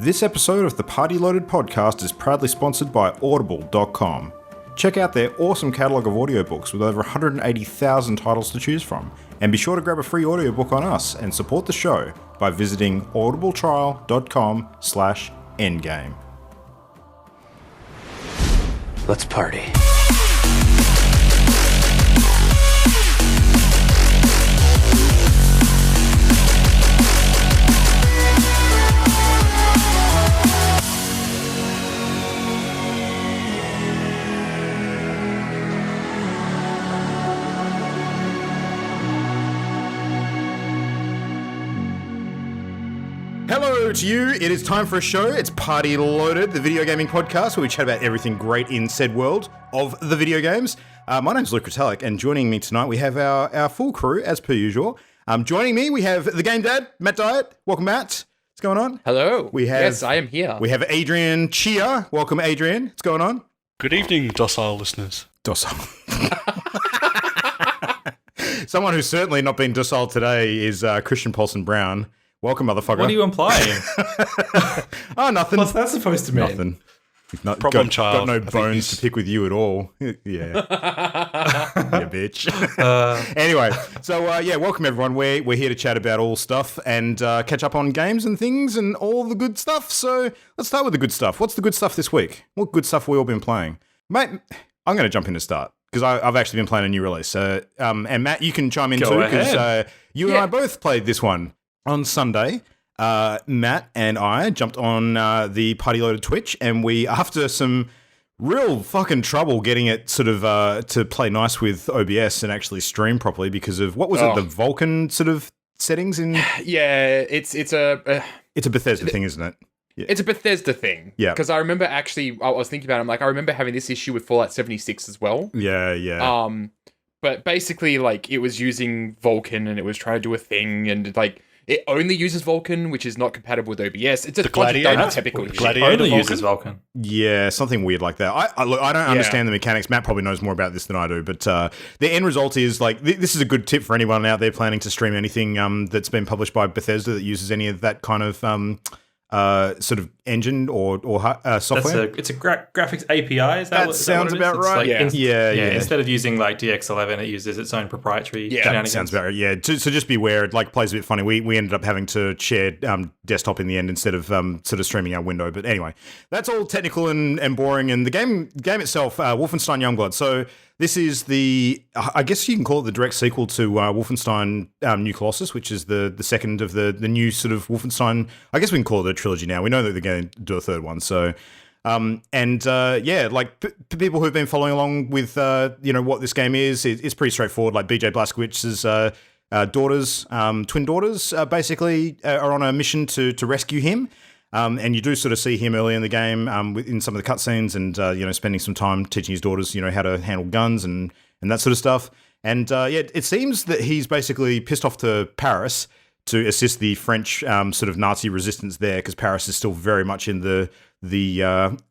This episode of the Party Loaded podcast is proudly sponsored by Audible.com. Check out their awesome catalogue of audiobooks with over 180,000 titles to choose from. And be sure to grab a free audiobook on us and support the show by visiting audibletrial.com/endgame. Let's party. Hello to you. It is time for a show. It's Party Loaded, the video gaming podcast where we chat about everything great in said world of the video games. My name's Luke Retallick, and joining me tonight we have our full crew, as per usual. Joining me, we have the Game Dad, Matt Diet. Welcome, Matt. What's going on? Hello. Yes, I am here. We have Adrian Chia. Welcome, Adrian. What's going on? Good evening, docile listeners. Docile. Someone who's certainly not been docile today is Christian Paulson Brown. Welcome, motherfucker. What are you implying? Oh, nothing. What's that supposed to mean? Nothing. Not, Problem child. Got no I think bones to pick with you at all. Yeah. Yeah, bitch. Anyway, so welcome everyone. We're here to chat about all stuff and catch up on games and things and all the good stuff. So let's start with the good stuff. What's the good stuff this week? What good stuff have we all been playing? Mate, I'm going to jump in to start because I've actually been playing a new release. And Matt, you can chime in too because you and I both played this one. On Sunday, Matt and I jumped on the Party Loaded Twitch, and we, after some real fucking trouble getting it sort of to play nice with OBS and actually stream properly because of, what was it, the Vulkan sort of settings in? Yeah, it's a Bethesda thing, isn't it? Yeah. It's a Bethesda thing. Yeah. Because I remember actually, I was thinking about it, I'm like, I remember having this issue with Fallout 76 as well. Yeah. But basically, like, it was using Vulkan, and it was trying to do a thing, and, like, it only uses Vulkan, which is not compatible with OBS. It's a typical shit. Gladiator Only Vulkan? uses Vulkan. Yeah, something weird like that. I don't understand the mechanics. Matt probably knows more about this than I do, but the end result is, like, this is a good tip for anyone out there planning to stream anything that's been published by Bethesda that uses any of that kind of sort of engine or software. It's a graphics API. Is that sounds about right. Like, yeah. Instead of using like DX11, it uses its own proprietary shenanigans. Sounds about right. Yeah. So just be aware. It like plays a bit funny. We ended up having to share desktop in the end instead of sort of streaming our window. But anyway, that's all technical and boring. And the game itself, Wolfenstein Youngblood. So this is I guess you can call it the direct sequel to Wolfenstein New Colossus, which is the second of the new sort of Wolfenstein. I guess we can call it a trilogy now. We know that they're going to do a third one. So, people who've been following along with, what this game is, it's pretty straightforward. Like BJ Blazkowicz's daughters, twin daughters, basically are on a mission to rescue him. And you do sort of see him early in the game in some of the cutscenes and, spending some time teaching his daughters, how to handle guns and that sort of stuff. And, it seems that he's basically pissed off to Paris to assist the French sort of Nazi resistance there because Paris is still very much in the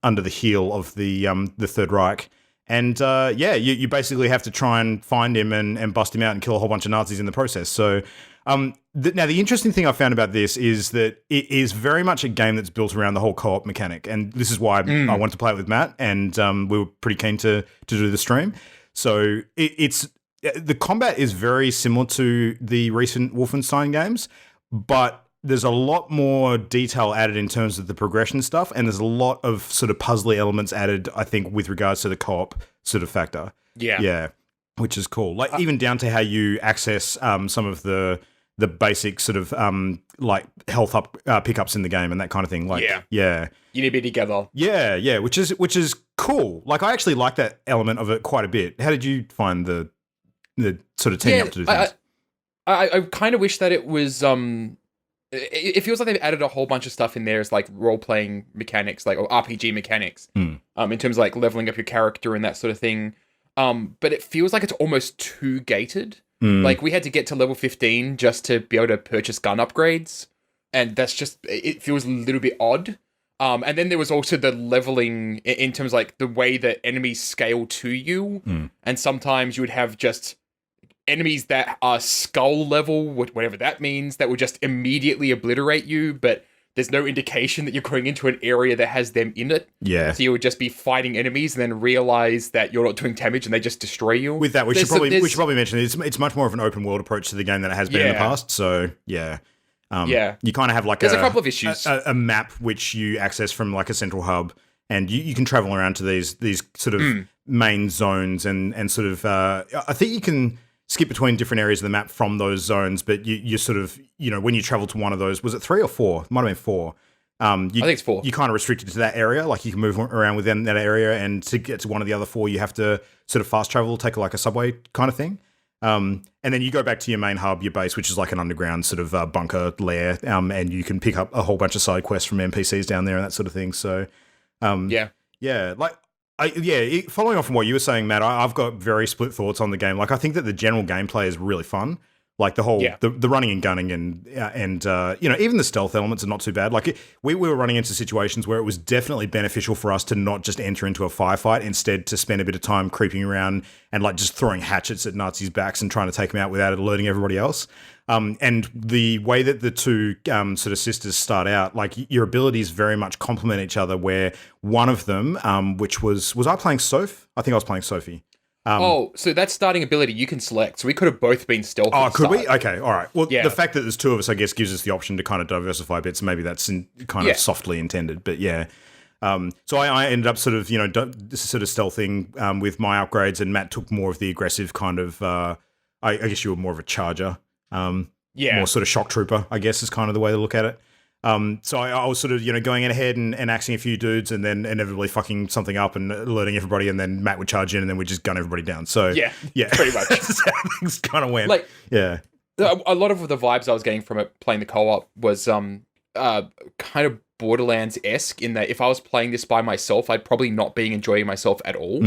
under the heel of the Third Reich. And, you basically have to try and find him and bust him out and kill a whole bunch of Nazis in the process. So, now, the interesting thing I found about this is that it is very much a game that's built around the whole co-op mechanic. And this is why I wanted to play it with Matt, and we were pretty keen to do the stream. So the combat is very similar to the recent Wolfenstein games, but there's a lot more detail added in terms of the progression stuff, and there's a lot of sort of puzzly elements added, I think, with regards to the co-op sort of factor. Yeah. Which is cool. Like, even down to how you access some of the basic sort of like health pickups in the game and that kind of thing. Like, yeah. You need to be together. Yeah, which is cool. Like, I actually like that element of it quite a bit. How did you find the sort of teaming up to do things? I kind of wish that it was it feels like they've added a whole bunch of stuff in there as like role-playing mechanics, like, or RPG mechanics, in terms of like leveling up your character and that sort of thing. But it feels like it's almost too gated. Like, we had to get to level 15 just to be able to purchase gun upgrades, and that's just, it feels a little bit odd. And then there was also the leveling in terms of like the way that enemies scale to you, and sometimes you would have just enemies that are skull level, whatever that means, that would just immediately obliterate you, but there's no indication that you're going into an area that has them in it. Yeah. So you would just be fighting enemies and then realize that you're not doing damage and they just destroy you. With that, we should probably mention it's much more of an open world approach to the game than it has been in the past. So yeah. You kind of have like there's a couple of issues. A map which you access from like a central hub, and you can travel around to these sort of main zones and sort of I think you can skip between different areas of the map from those zones, but you sort of, when you travel to one of those, was it 3 or 4? It might have been 4. I think it's 4. You kind of restricted to that area, like you can move around within that area, and to get to one of the other 4, you have to sort of fast travel, take like a subway kind of thing. And then you go back to your main hub, your base, which is like an underground sort of bunker lair, and you can pick up a whole bunch of side quests from NPCs down there and that sort of thing. So, following on from what you were saying, Matt, I've got very split thoughts on the game. Like, I think that the general gameplay is really fun. Like the whole the running and gunning and even the stealth elements are not too bad. Like we were running into situations where it was definitely beneficial for us to not just enter into a firefight, instead to spend a bit of time creeping around and like just throwing hatchets at Nazis' backs and trying to take them out without alerting everybody else. And the way that the two sort of sisters start out, like your abilities very much complement each other. Where one of them, which was I playing Soph? I think I was playing Sophie. So that starting ability you can select. So we could have both been stealth. Oh, could we? Okay, all right. Well, the fact that there's 2 of us, I guess, gives us the option to kind of diversify a bit. So maybe that's kind of softly intended. But yeah. So I ended up sort of, sort of stealthing with my upgrades, and Matt took more of the aggressive kind of, I guess you were more of a charger. More sort of shock trooper, I guess, is kind of the way to look at it. So I was sort of, going in ahead and axing a few dudes, and then inevitably fucking something up and alerting everybody, and then Matt would charge in, and then we'd just gun everybody down. So yeah, pretty much. That's how things kind of went. A lot of the vibes I was getting from it playing the co-op was kind of Borderlands-esque, in that if I was playing this by myself, I'd probably not be enjoying myself at all.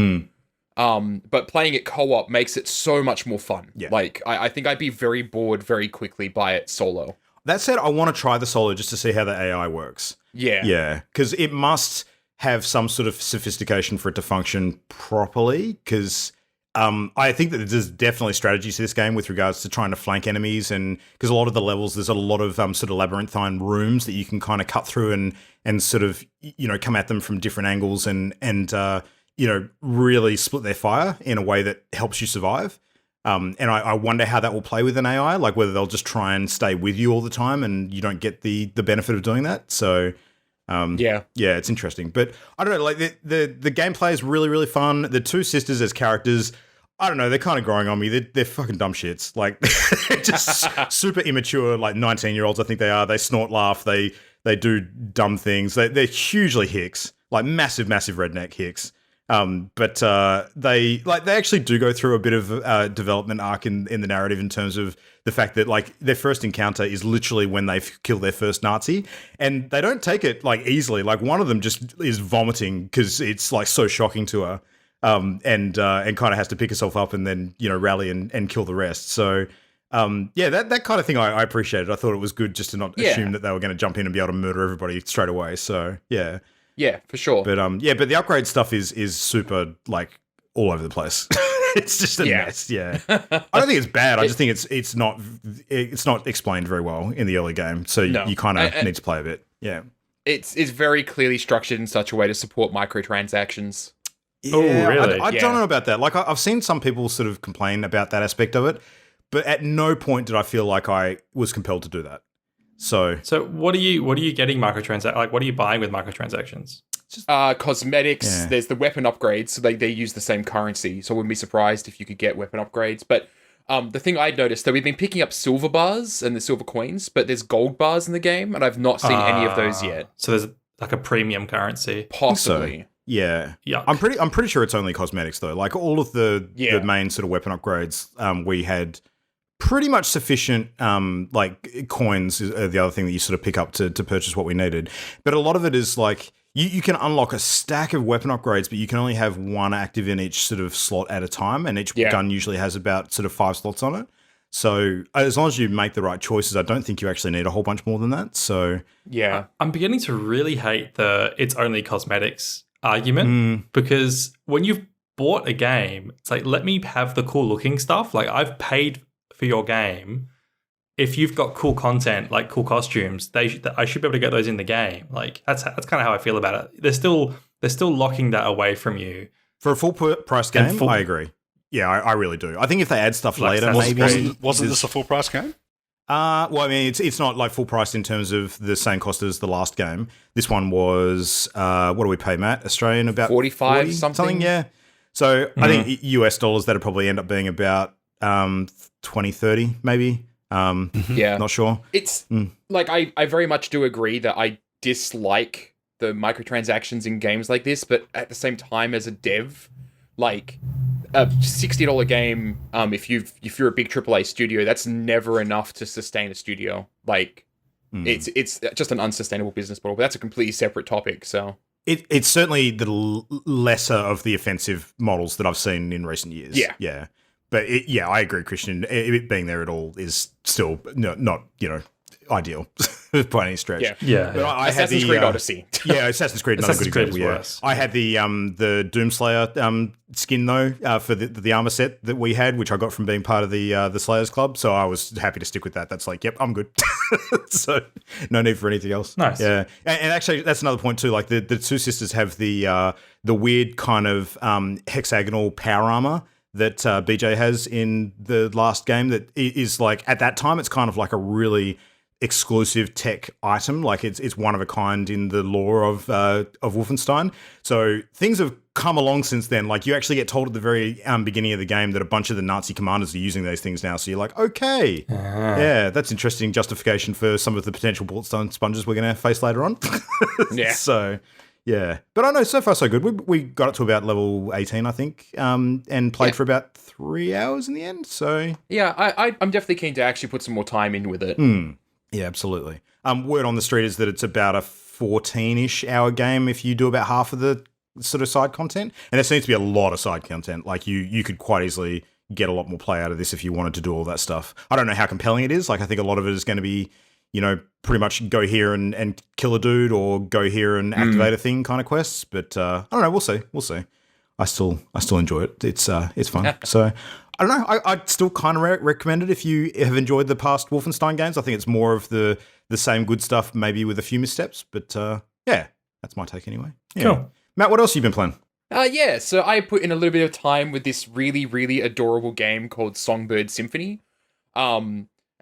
But playing it co-op makes it so much more fun. Yeah. Like, I think I'd be very bored very quickly by it solo. That said, I want to try the solo just to see how the AI works. Yeah. Yeah, because it must have some sort of sophistication for it to function properly, because I think that there's definitely strategies to this game with regards to trying to flank enemies, and because a lot of the levels, there's a lot of sort of labyrinthine rooms that you can kind of cut through and sort of, come at them from different angles and really split their fire in a way that helps you survive. And I wonder how that will play with an AI, like whether they'll just try and stay with you all the time and you don't get the benefit of doing that. So, it's interesting. But I don't know, like the gameplay is really, really fun. The 2 sisters as characters, I don't know, they're kind of growing on me. They're fucking dumb shits. Like, they're just super immature, like 19-year-olds, I think they are. They snort, laugh, they do dumb things. They're hugely hicks, like massive, massive redneck hicks. But they actually do go through a bit of a development arc in the narrative, in terms of the fact that like their first encounter is literally when they've killed their first Nazi, and they don't take it like easily. Like one of them just is vomiting because it's like so shocking to her, and kind of has to pick herself up and then rally and kill the rest. So that kind of thing I appreciated. I thought it was good just to not assume that they were going to jump in and be able to murder everybody straight away. So yeah. Yeah, for sure. But but the upgrade stuff is super like all over the place. It's just a mess. Yeah, I don't think it's bad. I just think it's not explained very well in the early game. So you kind of need to play a bit. Yeah, it's very clearly structured in such a way to support microtransactions. Yeah, oh, really? I don't know about that. Like I've seen some people sort of complain about that aspect of it, but at no point did I feel like I was compelled to do that. So what are you getting microtransactions? Like, what are you buying with microtransactions? Cosmetics. Yeah. There's the weapon upgrades, so they use the same currency. So I wouldn't be surprised if you could get weapon upgrades. But the thing I noticed, that we've been picking up silver bars and the silver coins, but there's gold bars in the game, and I've not seen any of those yet. So there's like a premium currency, possibly. So. Yeah. Yuck. I'm pretty sure it's only cosmetics though. Like all of the main sort of weapon upgrades, we had pretty much sufficient like coins are the other thing that you sort of pick up to purchase what we needed. But a lot of it is like you can unlock a stack of weapon upgrades, but you can only have one active in each sort of slot at a time, and each gun usually has about sort of 5 slots on it. So as long as you make the right choices, I don't think you actually need a whole bunch more than that. So yeah, I'm beginning to really hate the it's only cosmetics argument, because when you've bought a game, it's like, let me have the cool looking stuff. Like, I've paid for your game. if you've got cool content, like cool costumes, I should be able to get those in the game. Like that's kind of how I feel about it. They're still locking that away from you. For a full price game, I agree. Yeah, I really do. I think if they add stuff later, maybe... Wasn't this a full price game? Well, I mean, it's not like full price in terms of the same cost as the last game. This one was, what do we pay, Matt? Australian, about 45 something? Yeah. So I think US dollars, that'd probably end up being about 20, 30 maybe. Yeah. Not sure. It's like, I very much do agree that I dislike the microtransactions in games like this, but at the same time, as a dev, like... a $60 game, if you're a big AAA studio, that's never enough to sustain a studio. Like, it's just an unsustainable business model. But that's a completely separate topic. So it's certainly the lesser of the offensive models that I've seen in recent years. Yeah. But I agree, Christian. It being there at all is still not ideal by any stretch. Yeah. But I had Assassin's Creed Odyssey. Yeah, Assassin's Creed. Another good example. Yeah. I had the Doomslayer skin though for the armor set that we had, which I got from being part of the Slayers Club. So I was happy to stick with that. That's like, yep, I'm good. So no need for anything else. Nice. Yeah, and actually that's another point too. Like the two sisters have the weird kind of hexagonal power armor that BJ has in the last game. That is like at that time, it's kind of like a really exclusive tech item, like it's one of a kind in the lore of Wolfenstein. So things have come along since then. Like you actually get told at the very beginning of the game that a bunch of the Nazi commanders are using those things now. So you're like, okay, yeah, that's interesting justification for some of the potential bullet sponges we're going to face later on. Yeah. So yeah, but I know so far so good. We got it to about level 18, I think, and played for about 3 hours in the end. So yeah, I'm definitely keen to actually put some more time in with it. Yeah, absolutely. Word on the street is that it's about a 14-ish hour game if you do about half of the sort of side content. And there seems to be a lot of side content. Like you could quite easily get a lot more play out of this if you wanted to do all that stuff. I don't know how compelling it is. Like I think a lot of it is going to be, pretty much go here and kill a dude or go here and activate a thing kind of quests. But I don't know. We'll see. I still enjoy it. It's fun. So I don't know. I'd still kind of recommend it if you have enjoyed the past Wolfenstein games. I think it's more of the same good stuff, maybe with a few missteps. But yeah, that's my take anyway. Yeah. Cool. Matt, what else have you been playing? So I put in a little bit of time with this really, really adorable game called Songbird Symphony.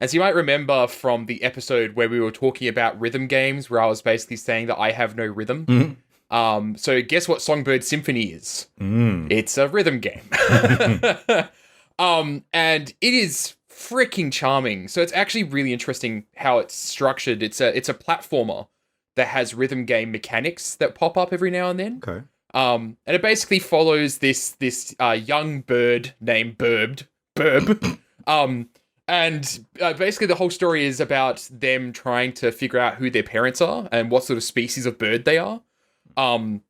As you might remember from the episode where we were talking about rhythm games, where I was basically saying that I have no rhythm. Mm-hmm. So guess what Songbird Symphony is? It's a rhythm game. And it is freaking charming. So it's actually really interesting how it's structured. It's a platformer that has rhythm game mechanics that pop up every now and then. Okay. And it basically follows this young bird named Burb. And basically the whole story is about them trying to figure out who their parents are and what sort of species of bird they are. And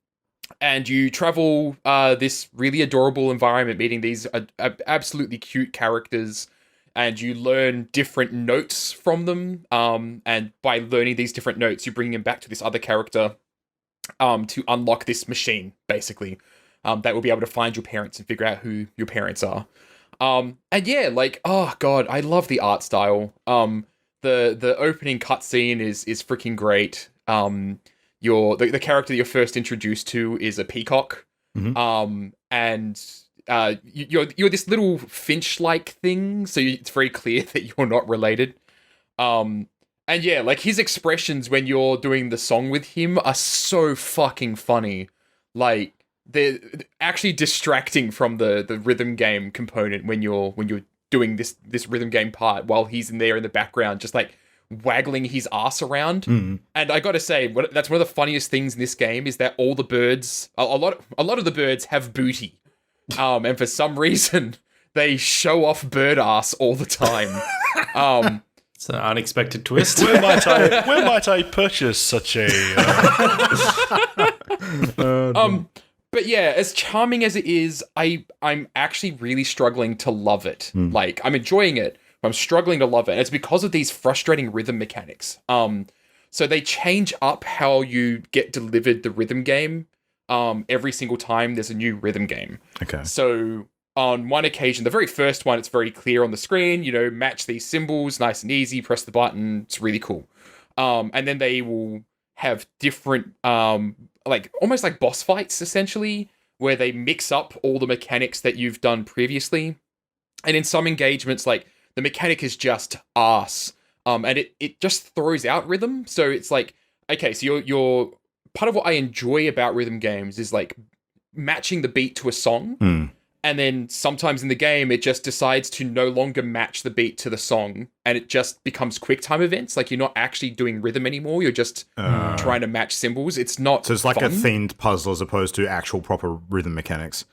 you travel this really adorable environment, meeting these absolutely cute characters, and you learn different notes from them. And by learning these different notes, you bring them back to this other character to unlock this machine, basically, that will be able to find your parents and figure out who your parents are. And yeah, like, oh god, I love the art style. The opening cutscene is freaking great. The character that you're first introduced to is a peacock. Mm-hmm. And you're this little finch-like thing, so it's very clear that you're not related. And yeah, like his expressions when you're doing the song with him are so fucking funny. Like they're actually distracting from the rhythm game component when you're doing this rhythm game part, while he's in there in the background, just like waggling his ass around. And I gotta say, that's one of the funniest things in this game is that all the birds, a lot of the birds have booty, and for some reason they show off bird ass all the time. It's an unexpected twist. Where might I purchase such a? But yeah, as charming as it is, I'm actually really struggling to love it. Like, I'm enjoying it, but I'm struggling to love it. And it's because of these frustrating rhythm mechanics. So they change up how you get delivered the rhythm game every single time there's a new rhythm game. Okay. So on one occasion, the very first one, it's very clear on the screen, you know, match these symbols, nice and easy, press the button, it's really cool. And then they will have different, like almost like boss fights, essentially, where they mix up all the mechanics that you've done previously. And in some engagements, like, the mechanic is just arse. And it just throws out rhythm. So it's like, okay, so you're part of what I enjoy about rhythm games is like matching the beat to a song. And then sometimes in the game, it just decides to no longer match the beat to the song. And it just becomes QuickTime events. Like, you're not actually doing rhythm anymore. You're just trying to match symbols. It's not So it's like fun. a themed puzzle as opposed to actual proper rhythm mechanics.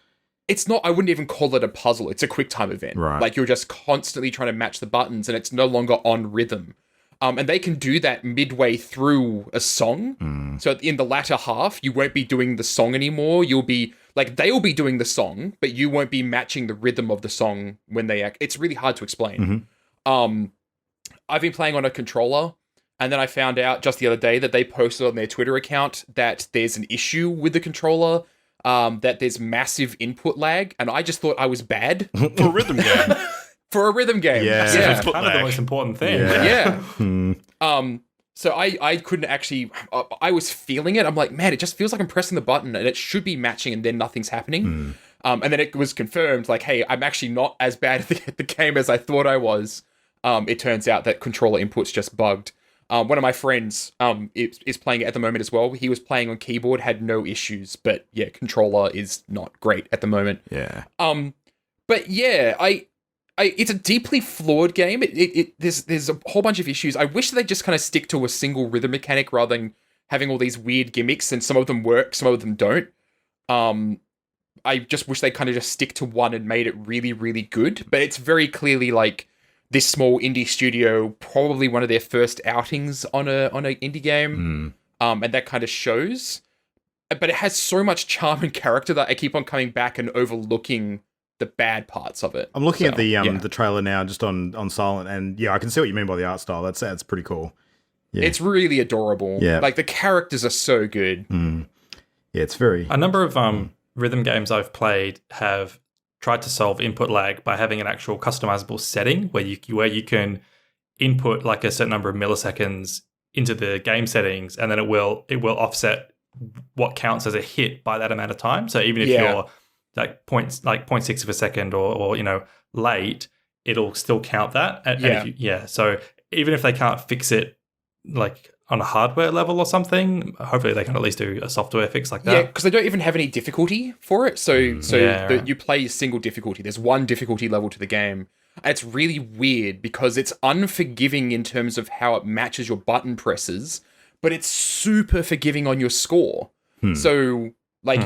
It's not, I wouldn't even call it a puzzle. It's a QuickTime event. Right. Like, you're just constantly trying to match the buttons and it's no longer on rhythm. And they can do that midway through a song. So in the latter half, you won't be doing the song anymore. You'll be, like, they'll be doing the song, but you won't be matching the rhythm of the song when they act. It's really hard to explain. I've been playing on a controller, and then I found out just the other day that they posted on their Twitter account that there's an issue with the controller, that there's massive input lag, and I just thought I was bad. For a rhythm game. For a rhythm game. Yeah. Yeah. Input Kind of the lag. most important thing. Yeah. So I couldn't actually, I was feeling it. I'm like, man, it just feels like I'm pressing the button and it should be matching and then nothing's happening. And then it was confirmed, like, hey, I'm actually not as bad at the game as I thought I was. It turns out that controller input's just bugged. One of my friends is playing it at the moment as well. He was playing on keyboard, had no issues, but yeah, controller is not great at the moment. Yeah. But yeah, it's a deeply flawed game. There's a whole bunch of issues. I wish they just kind of stick to a single rhythm mechanic rather than having all these weird gimmicks, and some of them work, some of them don't. I just wish they kind of just stick to one and made it really, really good. But it's very clearly like this small indie studio, probably one of their first outings on a indie game, and that kind of shows. But it has so much charm and character that I keep on coming back and overlooking the bad parts of it. I'm looking at the trailer now, just on silent, and yeah, I can see what you mean by the art style. That's pretty cool. Yeah. It's really adorable. Yeah. Like, the characters are so good. Yeah, it's very. A number of rhythm games I've played have tried to solve input lag by having an actual customizable setting where you can input like a certain number of milliseconds into the game settings, and then it will offset what counts as a hit by that amount of time. So even if you're like 0.6 of a second or late, it'll still count that. And so even if they can't fix it like on a hardware level or something, hopefully they can at least do a software fix like that. Yeah, because they don't even have any difficulty for it. So you play single difficulty. There's one difficulty level to the game. And it's really weird because it's unforgiving in terms of how it matches your button presses, but it's super forgiving on your score. So like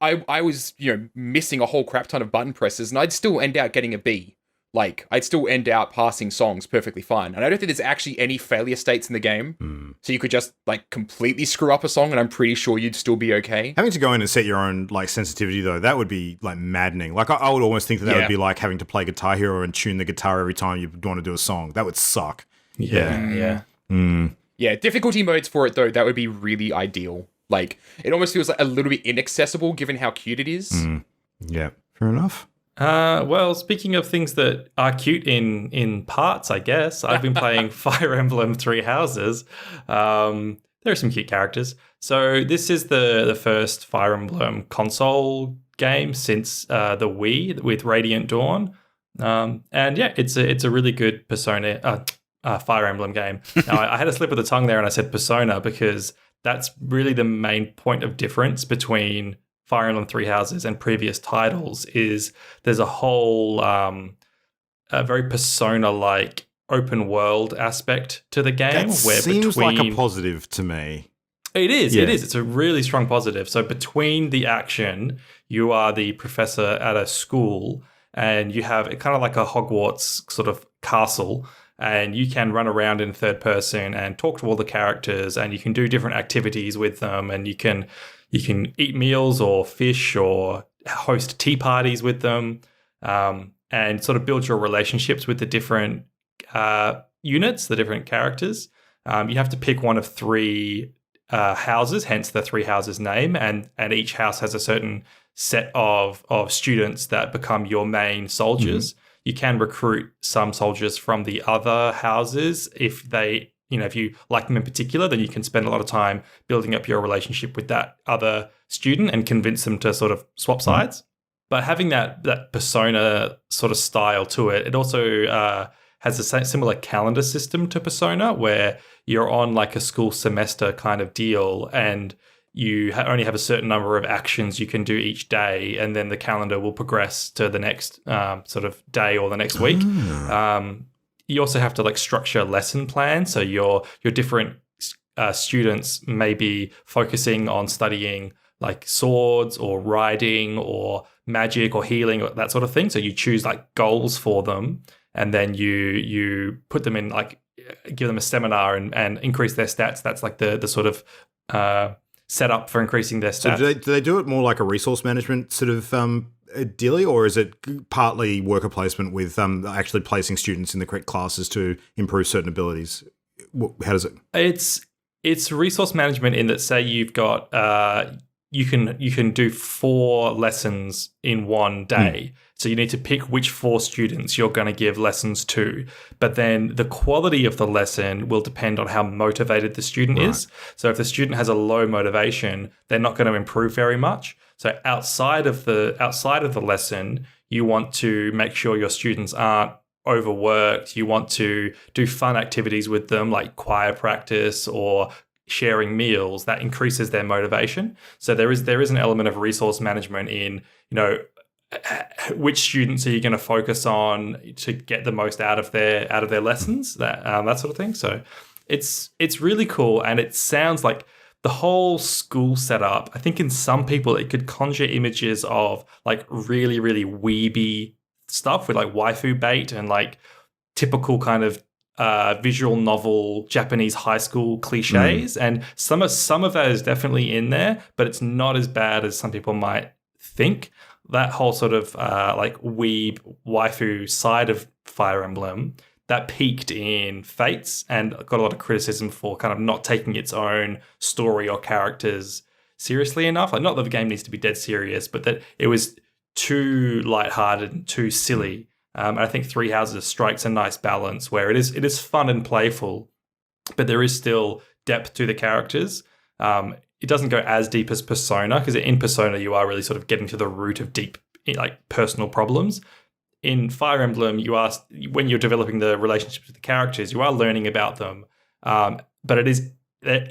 I was, missing a whole crap ton of button presses and I'd still end out getting a B. Like, I'd still end out passing songs perfectly fine. And I don't think there's actually any failure states in the game. So you could just, like, completely screw up a song and I'm pretty sure you'd still be okay. Having to go in and set your own, like, sensitivity, though, that would be, like, maddening. Like, I would almost think that would be like having to play Guitar Hero and tune the guitar every time you want to do a song. That would suck. Yeah. Yeah, difficulty modes for it, though, that would be really ideal. Like, it almost feels like a little bit inaccessible given how cute it is. Yeah, fair enough. Well, speaking of things that are cute in parts, I guess, I've been playing Fire Emblem Three Houses. There are some cute characters. So this is the first Fire Emblem console game since the Wii with Radiant Dawn. And yeah, it's a really good Persona Fire Emblem game. Now, I had a slip of the tongue there and I said Persona because that's really the main point of difference between Fire Emblem Three Houses and previous titles is there's a whole a very Persona-like open world aspect to the game. That where seems like a positive to me. It is. Yeah. It is. It's a really strong positive. So between the action, you are the professor at a school and you have kind of like a Hogwarts sort of castle and you can run around in third person and talk to all the characters and you can do different activities with them and you can eat meals or fish or host tea parties with them and sort of build your relationships with the different units, the different characters. You have to pick one of three houses, hence the three houses name, and each house has a certain set of students that become your main soldiers. You can recruit some soldiers from the other houses if they, if you like them in particular, then you can spend a lot of time building up your relationship with that other student and convince them to sort of swap sides. But having that Persona sort of style to it, it also has a similar calendar system to Persona where you're on like a school semester kind of deal and you only have a certain number of actions you can do each day, and then the calendar will progress to the next sort of day or the next week. You also have to like structure a lesson plan, so your different students may be focusing on studying like swords or riding or magic or healing or that sort of thing. So you choose like goals for them, and then you put them in like give them a seminar and increase their stats. That's like the sort of set up for increasing their stats. So do they do it more like a resource management sort of dealy, or is it partly worker placement with actually placing students in the correct classes to improve certain abilities? How does it? It's resource management in that, say you've got you can do 4 lessons in one day. So you need to pick which 4 students you're going to give lessons to. But then the quality of the lesson will depend on how motivated the student is. So if the student has a low motivation, they're not going to improve very much. So outside of the lesson, you want to make sure your students aren't overworked. You want to do fun activities with them, like choir practice or sharing meals. That increases their motivation. So there is an element of resource management in, which students are you going to focus on to get the most out of their lessons, that sort of thing. So it's really cool, and it sounds like the whole school setup. I think in some people it could conjure images of like really, really weeby stuff with like waifu bait and like typical kind of visual novel Japanese high school cliches, and some of that is definitely in there, but it's not as bad as some people might think. That whole sort of like weeb waifu side of Fire Emblem that peaked in Fates and got a lot of criticism for kind of not taking its own story or characters seriously enough. Like, not that the game needs to be dead serious, but that it was too lighthearted and too silly. And I think Three Houses strikes a nice balance where it is fun and playful, but there is still depth to the characters. It doesn't go as deep as Persona, because in Persona you are really sort of getting to the root of deep like personal problems. In Fire Emblem, when you're developing the relationships with the characters, you are learning about them. But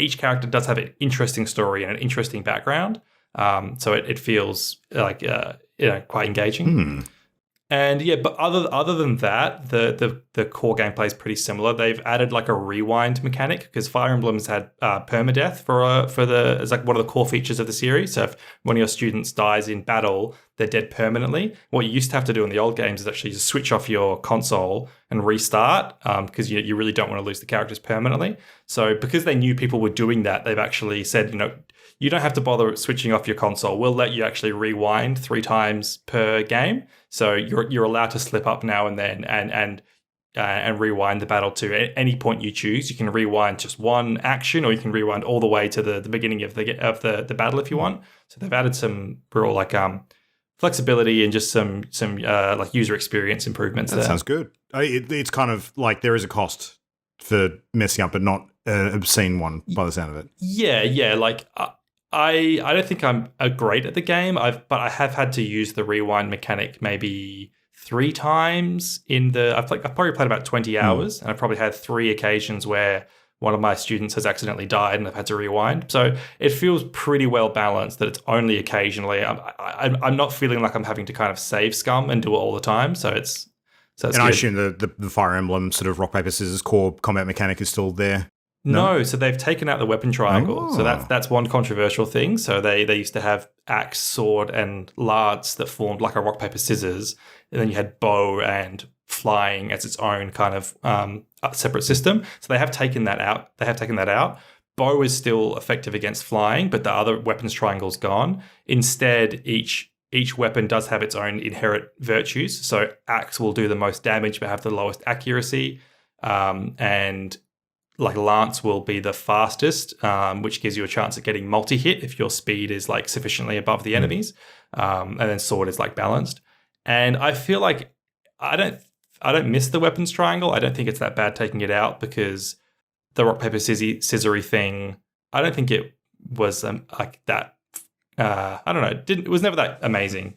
each character does have an interesting story and an interesting background. So it feels like quite engaging. And yeah, but other than that, the core gameplay is pretty similar. They've added like a rewind mechanic, because Fire Emblem's had permadeath it's like one of the core features of the series. So if one of your students dies in battle, they're dead permanently. What you used to have to do in the old games is actually just switch off your console and restart, because you really don't want to lose the characters permanently. So because they knew people were doing that, they've actually said, you don't have to bother switching off your console. We'll let you actually rewind 3 times per game. So you're allowed to slip up now and then and rewind the battle to any point you choose. You can rewind just one action, or you can rewind all the way to the beginning of the battle if you want. So they've added some real like flexibility and just some like user experience improvements. That sounds good. It's kind of like there is a cost for messing up, but not an obscene one by the sound of it. Yeah. Like I don't think I'm great at the game. But I have had to use the rewind mechanic maybe 3 times I've probably played about 20 hours, and I've probably had 3 occasions where one of my students has accidentally died and I've had to rewind. So it feels pretty well balanced that it's only occasionally. I'm not feeling like I'm having to kind of save scum and do it all the time. So it's and good. I assume the Fire Emblem sort of rock paper scissors core combat mechanic is still there. No, so they've taken out the weapon triangle. So that's one controversial thing. So they used to have axe, sword, and lance that formed like a rock, paper, scissors. And then you had bow and flying as its own kind of separate system. So they have taken that out. Bow is still effective against flying, but the other weapons triangle's gone. Instead, each weapon does have its own inherent virtues. So axe will do the most damage but have the lowest accuracy. And like lance will be the fastest, which gives you a chance at getting multi-hit if your speed is like sufficiently above the enemies, and then sword is like balanced. And I feel like I don't miss the weapons triangle. I don't think it's that bad taking it out, because the rock paper scissory thing, I don't think it was like that. I don't know. It was never that amazing.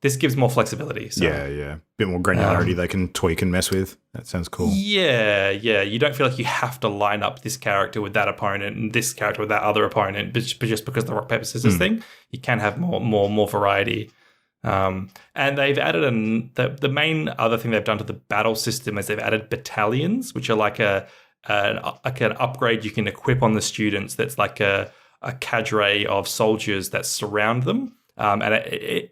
This gives more flexibility. So. Yeah. Bit more granularity they can tweak and mess with. That sounds cool. Yeah. You don't feel like you have to line up this character with that opponent and this character with that other opponent, but just because the rock paper scissors thing, you can have more variety. And they've added the main other thing they've done to the battle system is they've added battalions, which are like an upgrade you can equip on the students. That's like a cadre of soldiers that surround them. And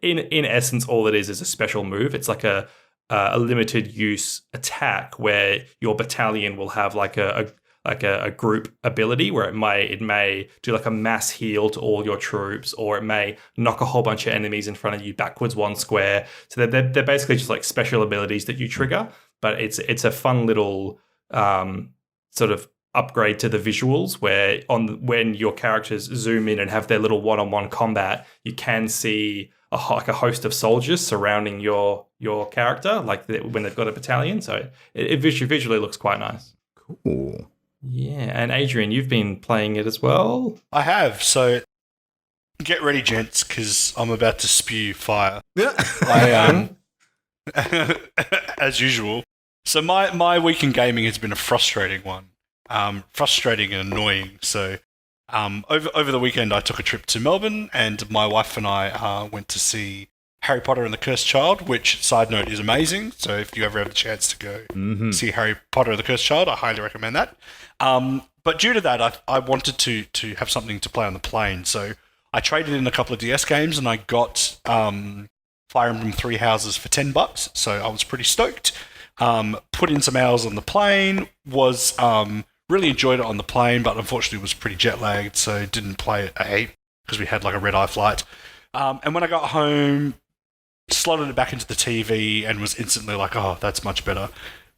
in essence, all it is a special move. It's like a limited use attack where your battalion will have like a group ability where it may do like a mass heal to all your troops, or it may knock a whole bunch of enemies in front of you backwards one square. So they're basically just like special abilities that you trigger. But it's a fun little sort of upgrade to the visuals where when your characters zoom in and have their little one-on-one combat, you can see a host of soldiers surrounding your character, like when they've got a battalion. So it visually looks quite nice. Cool. Yeah, and Adrian, you've been playing it as well. I have. So get ready, gents, because I'm about to spew fire. Yeah. As usual. So my week in gaming has been a frustrating one. Frustrating and annoying. So over the weekend, I took a trip to Melbourne, and my wife and I went to see Harry Potter and the Cursed Child, which, side note, is amazing. So if you ever have the chance to go see Harry Potter and the Cursed Child, I highly recommend that. But due to that, I wanted to have something to play on the plane. So I traded in a couple of DS games, and I got Fire Emblem 3 Houses for $10. So I was pretty stoked. Put in some hours on the plane, was really enjoyed it on the plane, but unfortunately was pretty jet lagged, so didn't play it at 8 because we had like a red-eye flight. And when I got home, slotted it back into the TV and was instantly like, oh, that's much better.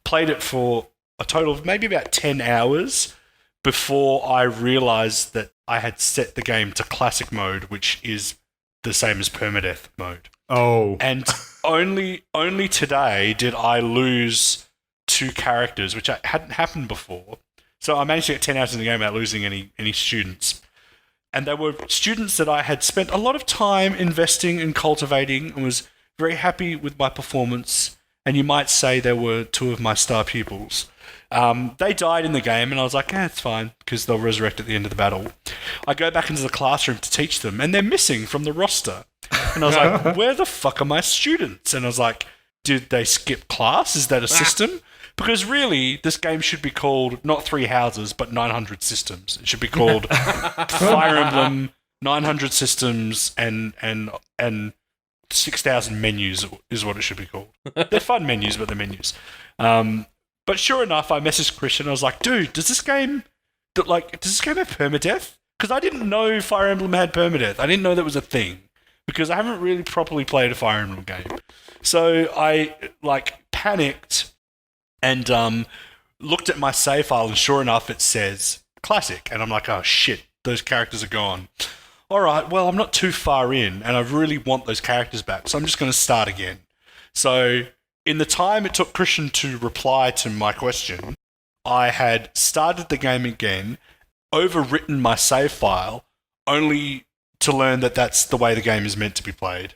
Played it for a total of maybe about 10 hours before I realised that I had set the game to classic mode, which is the same as permadeath mode. Oh. And only today did I lose 2 characters, which hadn't happened before. So I managed to get 10 hours in the game without losing any students. And they were students that I had spent a lot of time investing and cultivating, and was very happy with my performance. And you might say they were 2 of my star pupils. They died in the game, and I was like, it's fine, because they'll resurrect at the end of the battle. I go back into the classroom to teach them, and they're missing from the roster. And I was like, where the fuck are my students? And I was like, did they skip class? Is that a system? Because really, this game should be called not 3 Houses, but 900 Systems. It should be called Fire Emblem 900 Systems and 6,000 Menus is what it should be called. They're fun menus, but they're menus. But sure enough, I messaged Christian. I was like, dude, does this game have permadeath? Because I didn't know Fire Emblem had permadeath. I didn't know that was a thing, because I haven't really properly played a Fire Emblem game. So I panicked and looked at my save file, and sure enough, it says classic. And I'm like, oh shit, those characters are gone. All right, well, I'm not too far in, and I really want those characters back, so I'm just going to start again. So in the time it took Christian to reply to my question, I had started the game again, overwritten my save file, only to learn that that's the way the game is meant to be played.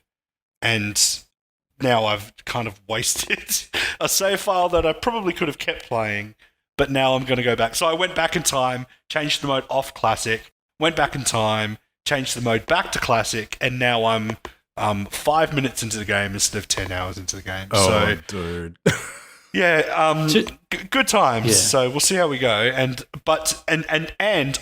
And now I've kind of wasted a save file that I probably could have kept playing, but now I'm going to go back. So I went back in time, changed the mode off classic, went back in time, changed the mode back to classic, and now I'm 5 minutes into the game instead of 10 hours into the game. Oh, so, dude. Yeah, good times. Yeah. So we'll see how we go. And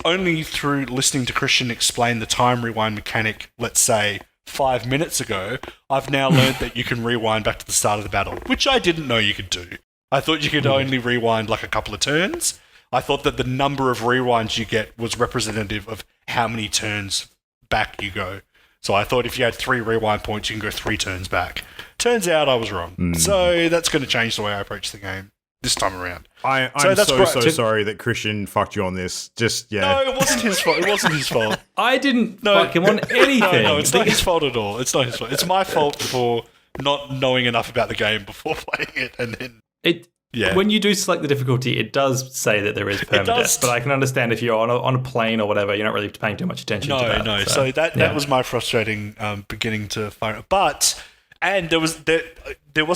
only through listening to Christian explain the time rewind mechanic, let's say 5 minutes ago, I've now learned that you can rewind back to the start of the battle, which I didn't know you could do. I thought you could only rewind like a couple of turns. I thought that the number of rewinds you get was representative of how many turns back you go. So I thought if you had 3 rewind points, you can go 3 turns back. Turns out I was wrong. So that's going to change the way I approach the game this time around. I'm that's so great. sorry that Christian fucked you on this. Just No, it wasn't his fault. It wasn't his fault. I didn't fuck him on anything. No, it's not his fault at all. It's not his fault. It's my fault for not knowing enough about the game before playing it, and then When you do select the difficulty, it does say that there is permadeath, but I can understand if you're on a plane or whatever, you're not really paying too much attention to that. No. So that was my frustrating beginning to Fire. But there was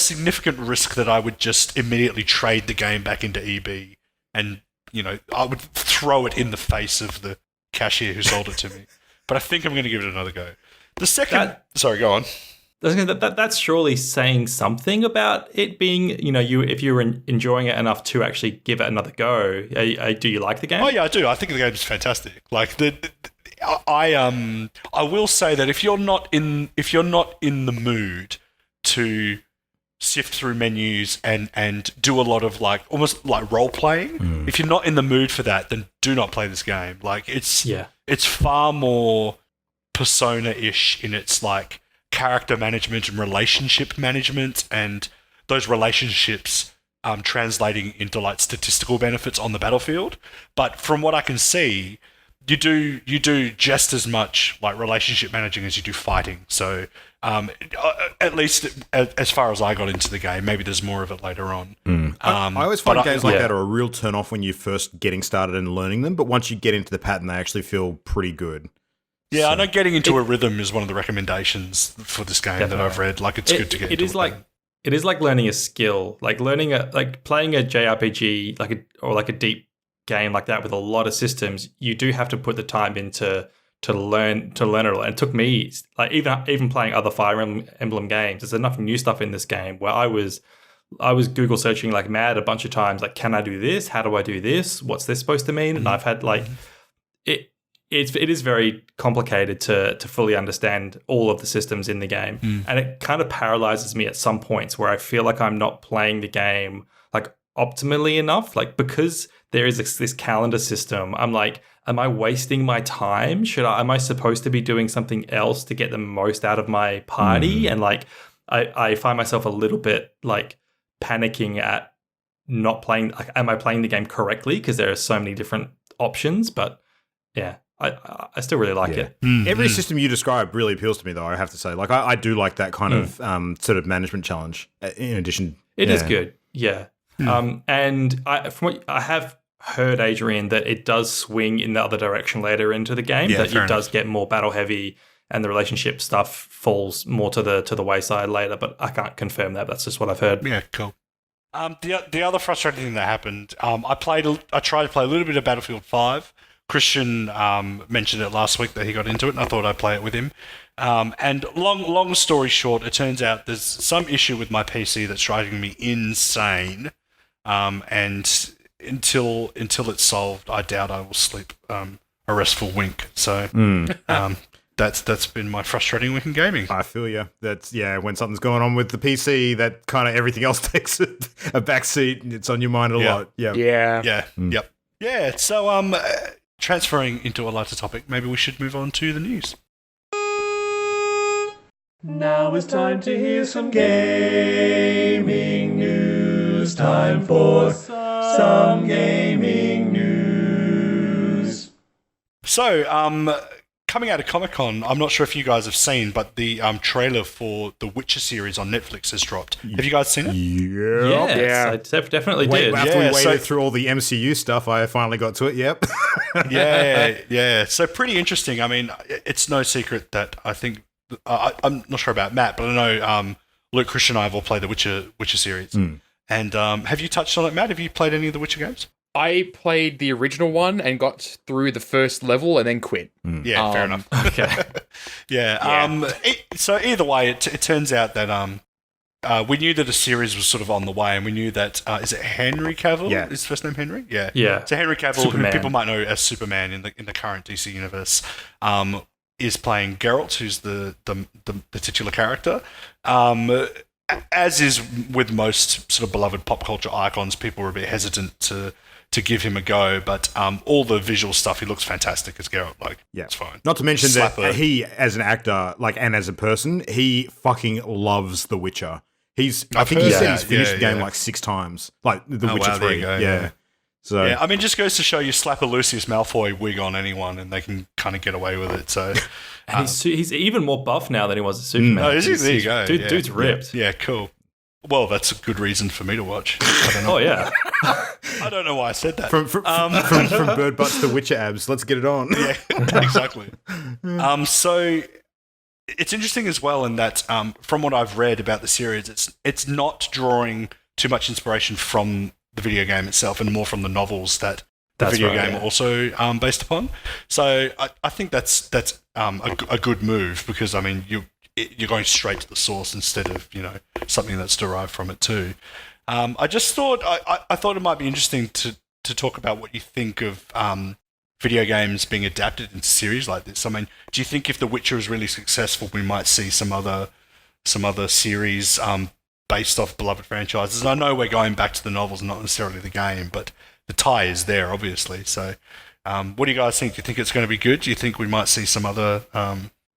significant risk that I would just immediately trade the game back into EB, and I would throw it in the face of the cashier who sold it to me. But I think I'm going to give it another go. The second, sorry, go on. That's surely saying something about it being, if you're enjoying it enough to actually give it another go. Do you like the game? Oh yeah, I do. I think the game's fantastic. Like I will say that if you're not in the mood to sift through menus and do a lot of almost like role playing, if you're not in the mood for that, then do not play this game. Like it's far more Persona-ish in its character management and relationship management, and those relationships translating into statistical benefits on the battlefield. But from what I can see, you do just as much relationship managing as you do fighting. So at least as far as I got into the game, maybe there's more of it later on. I always find games like that are a real turn off when you're first getting started and learning them, but once you get into the pattern, they actually feel pretty good. Yeah, I know getting into a rhythm is one of the recommendations for this game that I've read. It's good to get into it is like learning a skill, playing a JRPG, or a deep game like that with a lot of systems. You do have to put the time into to learn it. And it took me even playing other Fire Emblem games. There's enough new stuff in this game where I was Google searching like mad a bunch of times. Can I do this? How do I do this? What's this supposed to mean? And I've had It is very complicated to fully understand all of the systems in the game. And it kind of paralyzes me at some points where I feel like I'm not playing the game optimally enough. Because there is this calendar system, I'm am I wasting my time? Am I supposed to be doing something else to get the most out of my party? And I find myself a little bit panicking at not playing. Am I playing the game correctly? Because there are so many different options, but yeah. I still really like it. Every system you describe really appeals to me, though, I have to say. I do like that kind of sort of management challenge. In addition, it is good, yeah. And from what I have heard, Adrian, that it does swing in the other direction later into the game. That it does get more battle heavy, and the relationship stuff falls more to the wayside later. But I can't confirm that. That's just what I've heard. Yeah, cool. The other frustrating thing that happened, I tried to play a little bit of Battlefield 5. Christian mentioned it last week that he got into it, and I thought I'd play it with him. And long story short, it turns out there's some issue with my PC that's driving me insane. And until it's solved, I doubt I will sleep a restful wink. So that's been my frustrating week in gaming. I feel you. That's when something's going on with the PC, that kind of everything else takes a back seat, and it's on your mind a lot. Yeah. Yep. Yeah. So transferring into a lighter topic, maybe we should move on to the news. Now it's time to hear some gaming news. Time for some gaming news. So, coming out of Comic-Con, I'm not sure if you guys have seen, but the trailer for the Witcher series on Netflix has dropped. Have you guys seen it? Yeah, I definitely did. After we waited through all the MCU stuff, I finally got to it. Yep. Yeah. So pretty interesting. I mean, it's no secret that I think I'm not sure about Matt, but I know Luke, Christian, and I have all played the Witcher series. And have you touched on it, Matt? Have you played any of the Witcher games? I played the original one and got through the first level and then quit. Yeah, fair enough. Okay. So either way, it turns out that we knew that a series was sort of on the way, and we knew that is it Henry Cavill? Yeah. Is his first name Henry? Yeah. Yeah. So Henry Cavill, Superman. who people might know as Superman in the current DC universe, is playing Geralt, who's the titular character. As is with most sort of beloved pop culture icons, people were a bit hesitant to give him a go, but all the visual stuff, he looks fantastic as Geralt. It's fine. Not to mention that he, as an actor, and as a person, he fucking loves The Witcher. I think he heard said he's that. finished the game Yeah. like 6 times, like The Oh, Witcher wow, there 3. you go, yeah. yeah. So Yeah, I mean, just goes to show you slap a Lucius Malfoy wig on anyone and they can kind of get away with it. So, And he's even more buff now than he was at Superman. oh, is he? There you go. Dude, yeah. Dude's ripped. Yeah, cool. Well, that's a good reason for me to watch. I don't know. Oh, yeah. I don't know why I said that. from bird butts to Witcher abs, let's get it on. Yeah, exactly. So it's interesting as well in that from what I've read about the series, it's not drawing too much inspiration from the video game itself and more from the novels that the That's video right, game yeah. also based upon. So I think that's a good move because I mean you're going straight to the source instead of something that's derived from it too. I just thought I thought it might be interesting to talk about what you think of video games being adapted into series like this. I mean, do you think if The Witcher is really successful, we might see some other series based off beloved franchises? And I know we're going back to the novels, not necessarily the game, but the tie is there, obviously. So, what do you guys think? Do you think it's going to be good? Do you think we might see some other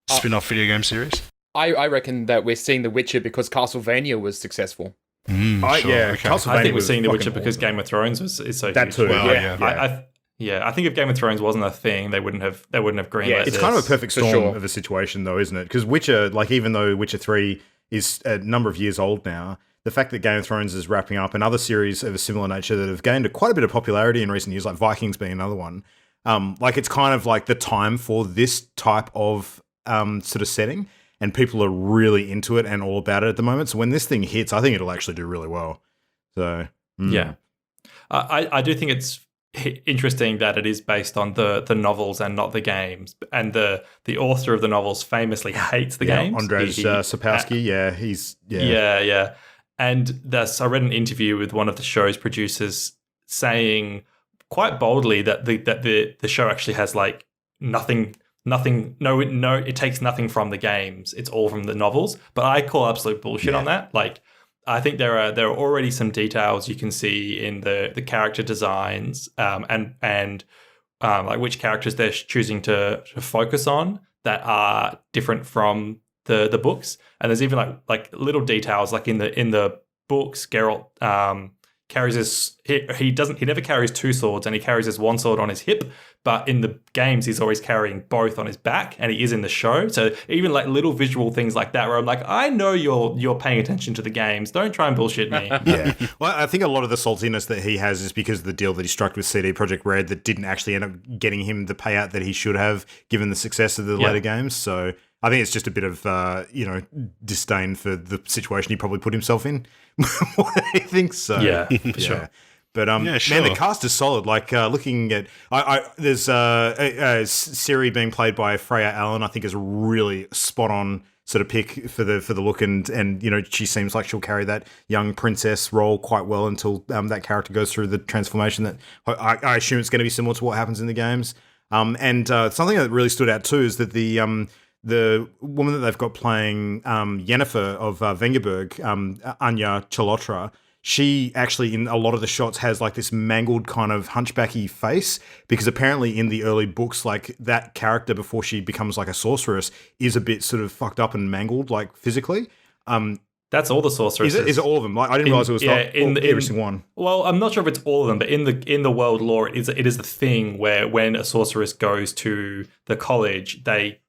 spin-off video game series? I reckon that we're seeing The Witcher because Castlevania was successful. Okay. I think we're was seeing The fucking Witcher because awesome. Game of Thrones is so That huge. too. Well, yeah. I think if Game of Thrones wasn't a thing, they wouldn't have greenlit Yeah, It's this. kind of a perfect For storm sure. of a situation, though, isn't it? Because Witcher, like, even though Witcher 3 is a number of years old now, the fact that Game of Thrones is wrapping up and other series of a similar nature that have gained quite a bit of popularity in recent years, like Vikings being another one, like, it's kind of like the time for this type of sort of setting, and people are really into it and all about it at the moment. So when this thing hits, I think it'll actually do really well. So, Yeah. I do think it's interesting that it is based on the novels and not the games. And the author of the novels famously hates the games. Andrzej Sapkowski, he's Yeah. And I read an interview with one of the show's producers saying quite boldly that the show actually has like nothing. It takes nothing from the games. It's all from the novels. But I call absolute bullshit on that. Like, I think there are already some details you can see in the character designs and like which characters they're choosing to focus on that are different from the books. And there's even like little details like in the books, Geralt carries he never carries 2 swords, and he carries his one sword on his hip, but in the games he's always carrying both on his back, and he is in the show. So even like little visual things like that where I'm like, I know you're paying attention to the games, don't try and bullshit me. Yeah. Well, I think a lot of the saltiness that he has is because of the deal that he struck with CD Projekt Red that didn't actually end up getting him the payout that he should have given the success of the later games. So I think it's just a bit of, disdain for the situation he probably put himself in. I think so. Yeah, for sure. But sure. man, the cast is solid. Like looking at, there's Siri being played by Freya Allen. I think is a really spot on sort of pick for the look, and she seems like she'll carry that young princess role quite well until that character goes through the transformation that I assume it's going to be similar to what happens in the games. And something that really stood out too is that the woman that they've got playing Yennefer of Vengerberg, Anya Chalotra, she actually in a lot of the shots has like this mangled kind of hunchbacky face, because apparently in the early books, like that character before she becomes like a sorceress is a bit sort of fucked up and mangled like physically. That's all the sorceresses. Is it all of them? Like I didn't realize it was every single one. Well, I'm not sure if it's all of them, but in the world lore, it is the thing where when a sorceress goes to the college, they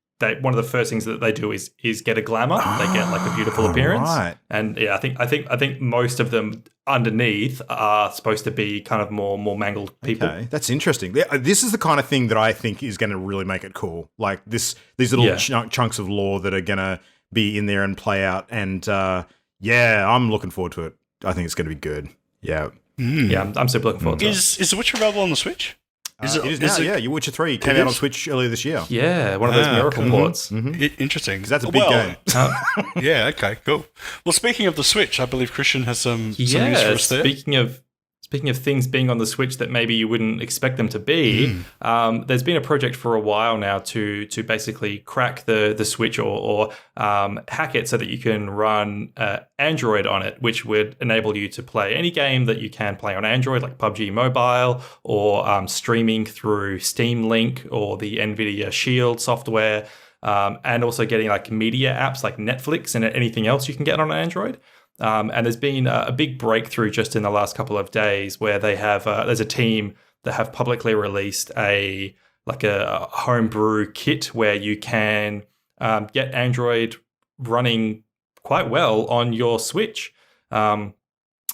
one of the first things that they do is get a glamour. They get like a beautiful appearance, right. And I think most of them underneath are supposed to be kind of more mangled people. Okay, that's interesting. This is the kind of thing that I think is going to really make it cool. Like these little chunks of lore that are going to be in there and play out. And I'm looking forward to it. I think it's going to be good. Yeah. Yeah, I'm super looking forward to it. Is The Witcher available on the Switch? It is now, yeah. Your Witcher 3 came out on Switch earlier this year. Yeah, one of those miracle ports. Interesting. Because that's a big game. Yeah, okay, cool. Well, speaking of the Switch, I believe Christian has some news for us there. Speaking of things being on the Switch that maybe you wouldn't expect them to be, there's been a project for a while now to basically crack the Switch or hack it so that you can run Android on it, which would enable you to play any game that you can play on Android, like PUBG Mobile, or streaming through Steam Link or the NVIDIA Shield software, and also getting like media apps like Netflix and anything else you can get on Android. And there's been a big breakthrough just in the last couple of days where they have there's a team that have publicly released a homebrew kit where you can get Android running quite well on your Switch. And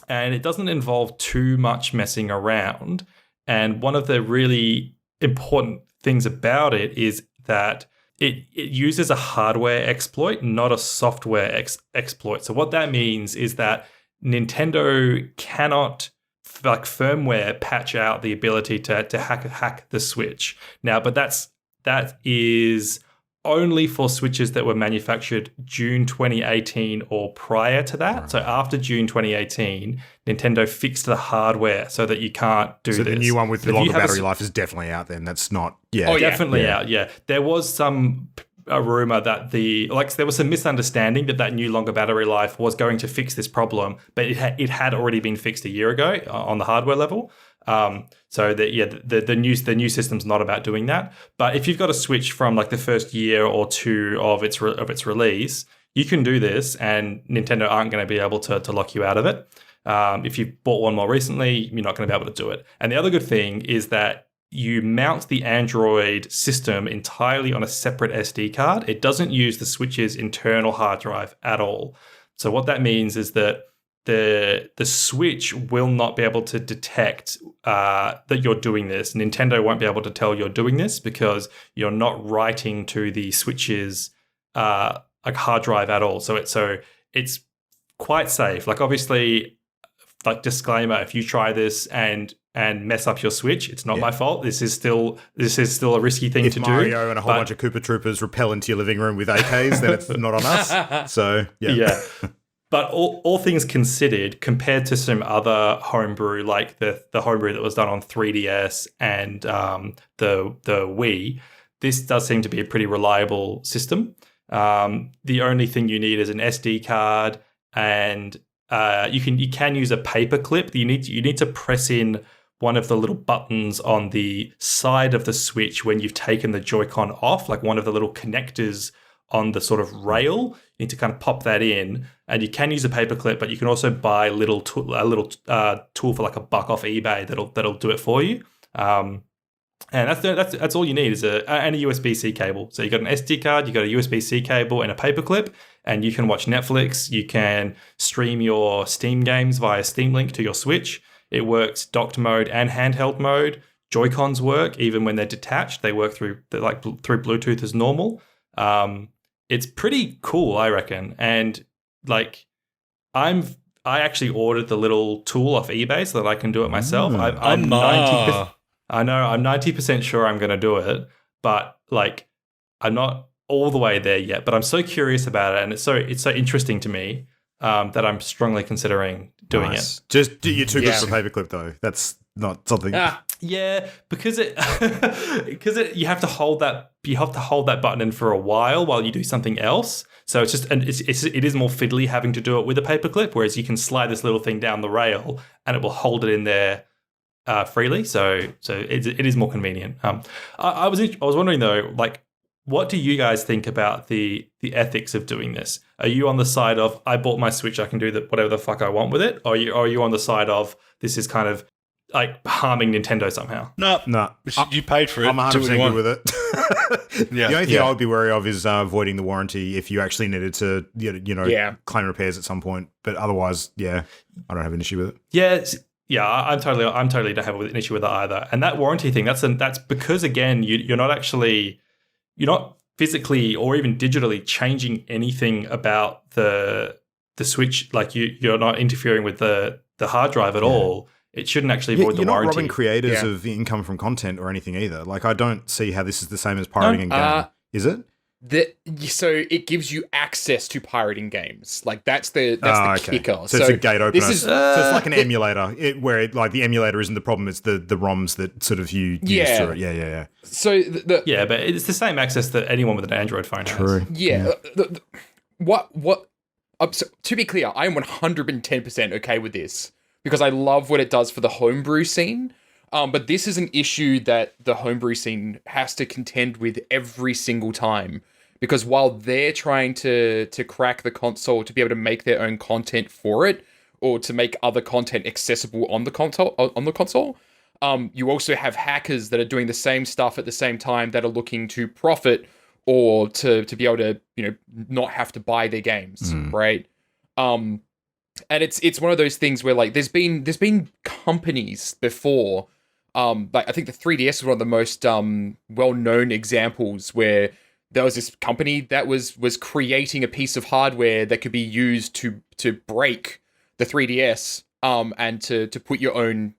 it doesn't involve too much messing around. And one of the really important things about it is that it uses a hardware exploit, not a software exploit. So what that means is that Nintendo cannot firmware patch out the ability to hack the Switch. Now, but that is only for Switches that were manufactured June 2018 or prior to that. Right. So after June 2018, Nintendo fixed the hardware so that you can't do this. So the new one with the longer battery life is definitely out then. That's not... Yeah. Oh, definitely out, yeah. There was a rumor that there was some misunderstanding that new longer battery life was going to fix this problem, but it had already been fixed a year ago on the hardware level. So the new system's not about doing that. But if you've got a Switch from like the first year or two of its release, you can do this, and Nintendo aren't going to be able to lock you out of it. If you bought one more recently, you're not going to be able to do it. And the other good thing is that you mount the Android system entirely on a separate SD card. It doesn't use the Switch's internal hard drive at all. So what that means is that the Switch will not be able to detect that you're doing this. Nintendo won't be able to tell you're doing this because you're not writing to the Switch's hard drive at all. So it's quite safe. Like, obviously, like, disclaimer: if you try this and mess up your Switch, it's not my fault. This is still a risky thing to do. If Mario and a whole bunch of Koopa Troopers repel into your living room with AKs, then it's not on us. So yeah. But all things considered, compared to some other homebrew, like the homebrew that was done on 3DS and the Wii, this does seem to be a pretty reliable system. The only thing you need is an SD card, and you can use a paper clip. You need to press in one of the little buttons on the side of the Switch when you've taken the Joy-Con off, like one of the little connectors on the sort of rail. You need to kind of pop that in, and you can use a paperclip, but you can also buy a little tool for like $1 off eBay that'll do it for you. And that's all you need is and a USB-C cable. So you got an SD card, you got a USB-C cable, and a paperclip, and you can watch Netflix. You can stream your Steam games via Steam Link to your Switch. It works docked mode and handheld mode. Joy-Cons work even when they're detached. They work through Bluetooth as normal. It's pretty cool, I reckon. And like, I actually ordered the little tool off eBay so that I can do it myself. I'm 90%. I know I'm 90% sure I'm going to do it, but like, I'm not all the way there yet. But I'm so curious about it, and it's so interesting to me that I'm strongly considering doing it. Just you're too good for paperclip though. That's not something. Yeah, because you have to hold that button in for a while you do something else. So it's just, and it is more fiddly having to do it with a paperclip, whereas you can slide this little thing down the rail and it will hold it in there freely. So it is more convenient. I was wondering though, like, what do you guys think about the ethics of doing this? Are you on the side of, I bought my Switch, I can do whatever the fuck I want with it? Or are you on the side of, this is kind of like harming Nintendo somehow? No. You paid for it. I'm 100% good with it. The only thing I would be wary of is voiding the warranty if you actually needed to, claim repairs at some point. But otherwise, I don't have an issue with it. Yeah, I'm totally don't have an issue with it either. And that warranty thing, that's because, again, you're not physically or even digitally changing anything about the Switch. Like, you're not interfering with the hard drive at all. It shouldn't actually void the warranty. You're not robbing creators of income from content or anything either. Like, I don't see how this is the same as pirating a game. Is it? So it gives you access to pirating games. Like, that's the kicker. So it's a gate opener. So it's like an emulator, where the emulator isn't the problem. It's the ROMs that sort of you use through it. Yeah. So but it's the same access that anyone with an Android phone has. True. Yeah. So, to be clear, I am 110% okay with this, because I love what it does for the homebrew scene. But this is an issue that the homebrew scene has to contend with every single time, because while they're trying to crack the console to be able to make their own content for it, or to make other content accessible on the console, you also have hackers that are doing the same stuff at the same time that are looking to profit or to be able to, not have to buy their games, right? And it's one of those things where like there's been companies before, like I think the 3DS was one of the most well-known examples where there was this company that was creating a piece of hardware that could be used to break the 3DS and to put your own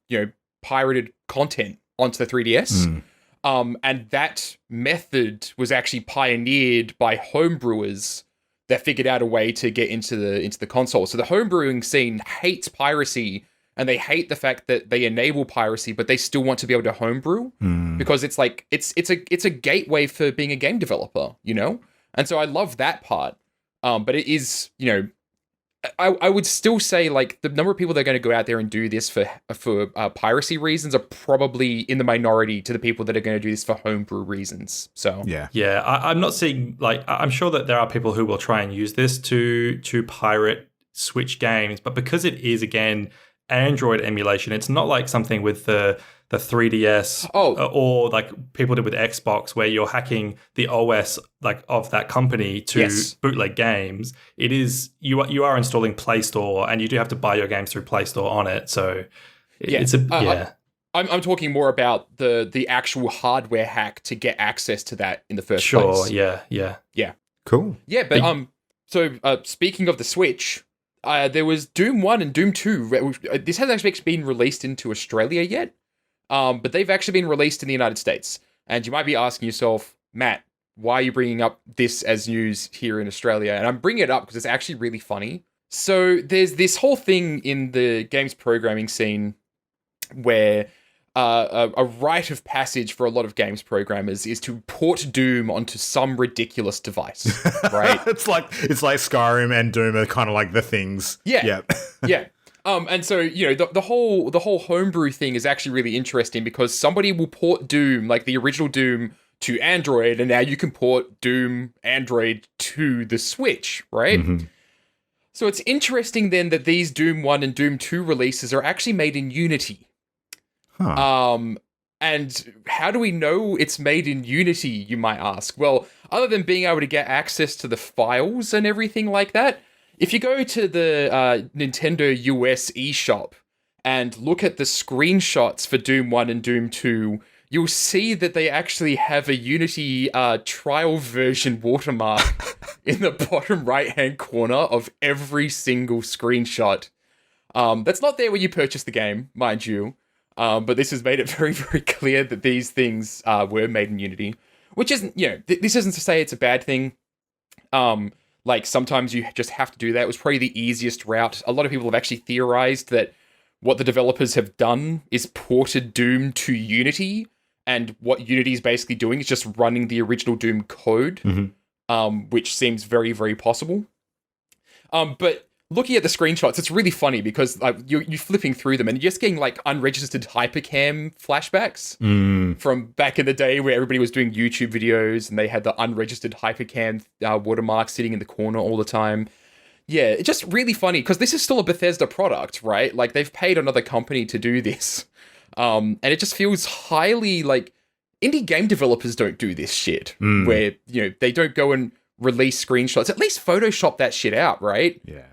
pirated content onto the 3DS. And that method was actually pioneered by homebrewers that figured out a way to get into the console. So the homebrewing scene hates piracy, and they hate the fact that they enable piracy, but they still want to be able to homebrew because it's like it's a gateway for being a game developer, And so I love that part. But it is, I would still say like the number of people that are going to go out there and do this for piracy reasons are probably in the minority to the people that are going to do this for homebrew reasons. So yeah, I'm not seeing like I'm sure that there are people who will try and use this to pirate Switch games, but because it is again Android emulation, it's not like something with the 3DS or like people did with Xbox where you're hacking the OS like of that company to bootleg games. It is you are installing Play Store, and you do have to buy your games through Play Store on it. So I'm talking more about the actual hardware hack to get access to that in the first place. Yeah. Cool. Yeah, but so speaking of the Switch, there was Doom 1 and Doom 2. This hasn't actually been released into Australia yet. But they've actually been released in the United States. And you might be asking yourself, Matt, why are you bringing up this as news here in Australia? And I'm bringing it up because it's actually really funny. So there's this whole thing in the games programming scene where a rite of passage for a lot of games programmers is to port Doom onto some ridiculous device, right? It's like Skyrim and Doom are kind of like the things. Yeah. And so, the whole homebrew thing is actually really interesting because somebody will port Doom, like the original Doom, to Android, and now you can port Doom Android to the Switch, right? So it's interesting then that these Doom 1 and Doom 2 releases are actually made in Unity. And how do we know it's made in Unity, you might ask? Well, other than being able to get access to the files and everything like that, if you go to the Nintendo US eShop and look at the screenshots for Doom 1 and Doom 2, you'll see that they actually have a Unity trial version watermark in the bottom right-hand corner of every single screenshot. That's not there when you purchase the game, mind you, but this has made it very, very clear that these things were made in Unity, which isn't, this isn't to say it's a bad thing. Like, sometimes you just have to do that. It was probably the easiest route. A lot of people have actually theorized that what the developers have done is ported Doom to Unity, and what Unity is basically doing is just running the original Doom code, which seems very, very possible. But looking at the screenshots, it's really funny because you're flipping through them and you're just getting like unregistered hypercam flashbacks from back in the day where everybody was doing YouTube videos and they had the unregistered hypercam watermark sitting in the corner all the time. Yeah, it's just really funny because this is still a Bethesda product, right? Like they've paid another company to do this. And it just feels highly like indie game developers don't do this shit where, they don't go and release screenshots. At least Photoshop that shit out, right? Yeah.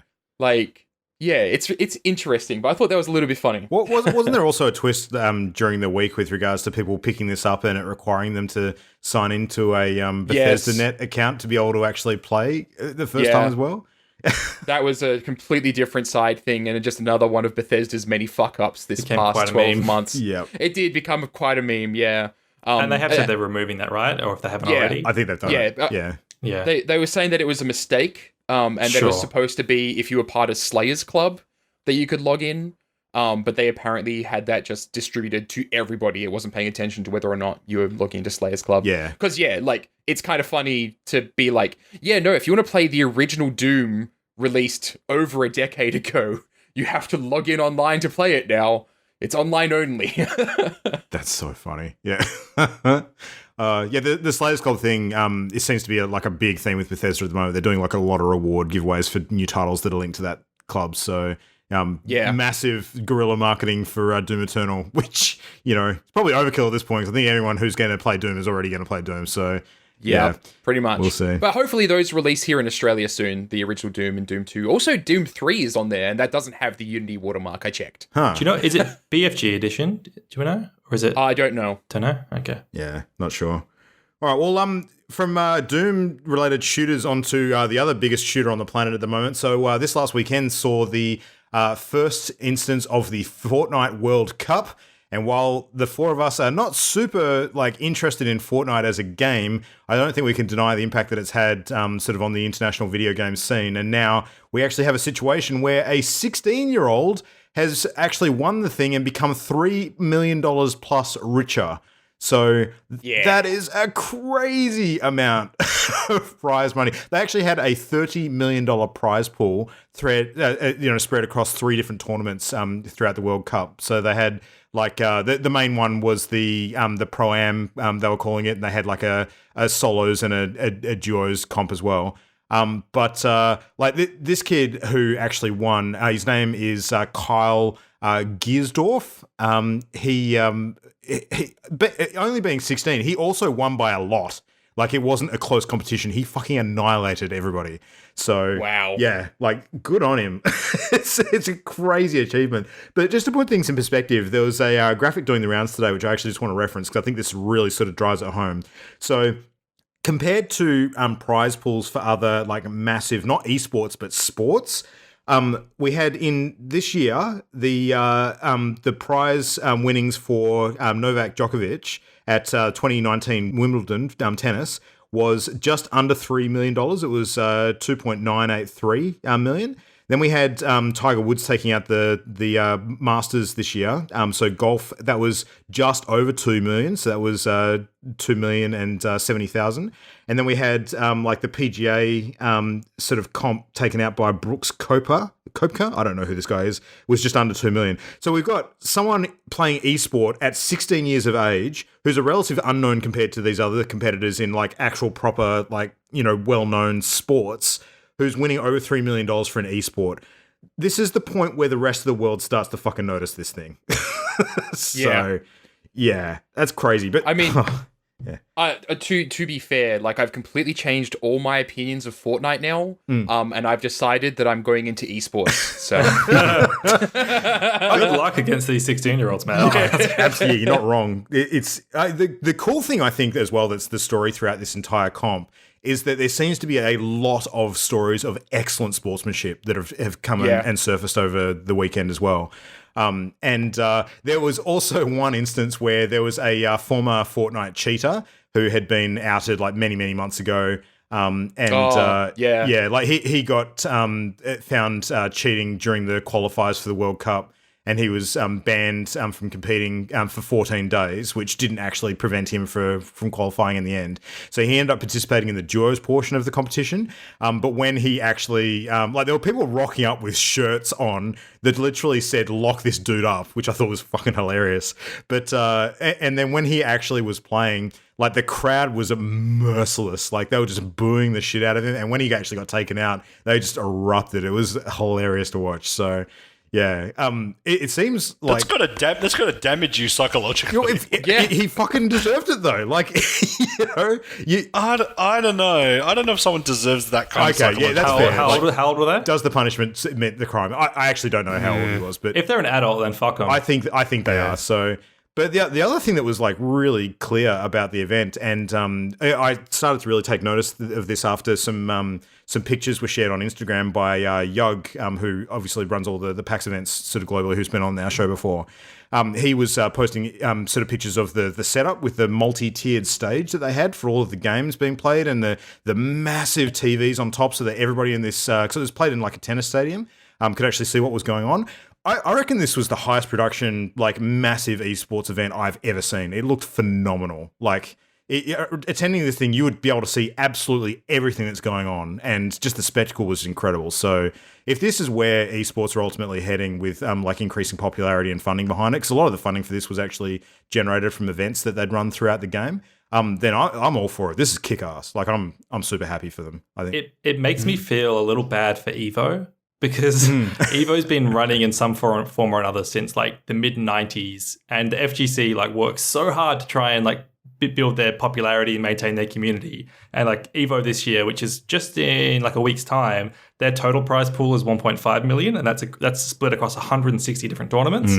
Like, yeah, it's interesting, but I thought that was a little bit funny. Wasn't there also a twist during the week with regards to people picking this up and it requiring them to sign into a Bethesda Net account to be able to actually play the first time as well? That was a completely different side thing and just another one of Bethesda's many fuck-ups this past 12 months. Yeah, it did become quite a meme, yeah. And they have said they're removing that, right? Or if they haven't already? I think they've done it. Yeah. They were saying that it was a mistake. And that it was supposed to be if you were part of Slayer's Club that you could log in. But they apparently had that just distributed to everybody. It wasn't paying attention to whether or not you were logging into Slayer's Club. Yeah. Because, like, it's kind of funny to be like, if you want to play the original Doom released over a decade ago, you have to log in online to play it now. It's online only. That's so funny. Yeah. The Slayers Club thing, it seems to be like a big thing with Bethesda at the moment. They're doing like a lot of reward giveaways for new titles that are linked to that club. So, massive guerrilla marketing for Doom Eternal, which, it's probably overkill at this point, because I think everyone who's going to play Doom is already going to play Doom. So, yeah, pretty much. We'll see. But hopefully those release here in Australia soon, the original Doom and Doom 2. Also, Doom 3 is on there, and that doesn't have the Unity watermark. I checked. Huh. Do you know, is it BFG edition? Do you know? Or is it? I don't know. Don't know? Okay. Yeah, not sure. All right, well, from Doom-related shooters onto the other biggest shooter on the planet at the moment. So this last weekend saw the first instance of the Fortnite World Cup. And while the four of us are not super interested in Fortnite as a game, I don't think we can deny the impact that it's had sort of on the international video game scene. And now we actually have a situation where a 16-year-old has actually won the thing and become $3 million plus richer. So that is a crazy amount of prize money. They actually had a $30 million prize pool spread across 3 different tournaments throughout the World Cup. So they had the main one was the Pro-Am, they were calling it, and they had like a solos and a duos comp as well. This kid who actually won, his name is Kyle Giersdorf. He only being 16, he also won by a lot. Like, it wasn't a close competition. He fucking annihilated everybody. So, wow. Yeah, good on him. It's a crazy achievement. But just to put things in perspective, there was a graphic doing the rounds today, which I actually just want to reference because I think this really sort of drives it home. So, compared to prize pools for other massive, not esports, but sports, we had in this year the prize winnings for Novak Djokovic at 2019 Wimbledon tennis was just under $3 million. It was 2.983 million. Then we had Tiger Woods taking out the Masters this year. So golf, that was just over 2 million. So that was 2,070,000. And then we had the PGA sort of comp taken out by Brooks Koepka. I don't know who this guy is. Was just under 2 million. So we've got someone playing esport at 16 years of age who's a relative unknown compared to these other competitors in actual proper well-known sports, who's winning over $3 million for an esport. This is the point where the rest of the world starts to fucking notice this thing. Yeah, that's crazy. But I mean, to be fair, I've completely changed all my opinions of Fortnite now, and I've decided that I'm going into esports. So good luck against these 16-year-olds, man. Absolutely, you're not wrong. It's the cool thing I think as well that's the story throughout this entire comp is that there seems to be a lot of stories of excellent sportsmanship that have come and surfaced over the weekend as well. There was also one instance where there was a former Fortnite cheater who had been outed many, many months ago. He got found cheating during the qualifiers for the World Cup. And he was banned from competing for 14 days, which didn't actually prevent him from qualifying in the end. So he ended up participating in the duos portion of the competition. But when he actually, there were people rocking up with shirts on that literally said, "Lock this dude up," which I thought was fucking hilarious. But, and then when he actually was playing, the crowd was merciless. They were just booing the shit out of him. And when he actually got taken out, they just erupted. It was hilarious to watch. So, yeah, it seems that's gonna damage you psychologically. He fucking deserved it though. I don't know. I don't know if someone deserves that kind of psychological. Yeah, that's fair. How old were they? Does the punishment meant the crime? I actually don't know how old he was, but if they're an adult, then fuck them. I think they are. So. But the other thing that was really clear about the event, and I started to really take notice of this after some pictures were shared on Instagram by Yug, who obviously runs all the PAX events sort of globally, who's been on our show before. He was posting sort of pictures of the setup with the multi-tiered stage that they had for all of the games being played, and the massive TVs on top, so that everybody in this, because it was played in a tennis stadium, could actually see what was going on. I reckon this was the highest production, massive esports event I've ever seen. It looked phenomenal. Attending this thing, you would be able to see absolutely everything that's going on, and just the spectacle was incredible. So if this is where esports are ultimately heading with increasing popularity and funding behind it, because a lot of the funding for this was actually generated from events that they'd run throughout the game, then I'm all for it. This is kick-ass. Like, I'm super happy for them, I think. It makes me feel a little bad for Evo because Evo's been running in some form or another since like the mid-90s, and the FGC like works so hard to try and like build their popularity and maintain their community. And like Evo this year, which is just in like a week's time, their total prize pool is 1.5 million, and that's split across 160 different tournaments.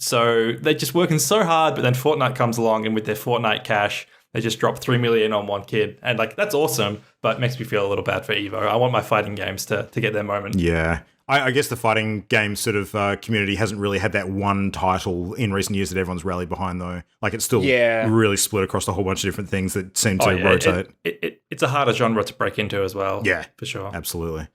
So they're just working so hard, but then Fortnite comes along, and with their Fortnite cash, they just drop 3 million on one kid. And like, that's awesome, but it makes me feel a little bad for Evo. I want my fighting games to get their moment. Yeah. I guess the fighting game sort of community hasn't really had that one title in recent years that everyone's rallied behind, though. Like, it's still really split across a whole bunch of different things that seem to rotate. It's a harder genre to break into as well. Yeah. For sure. Absolutely.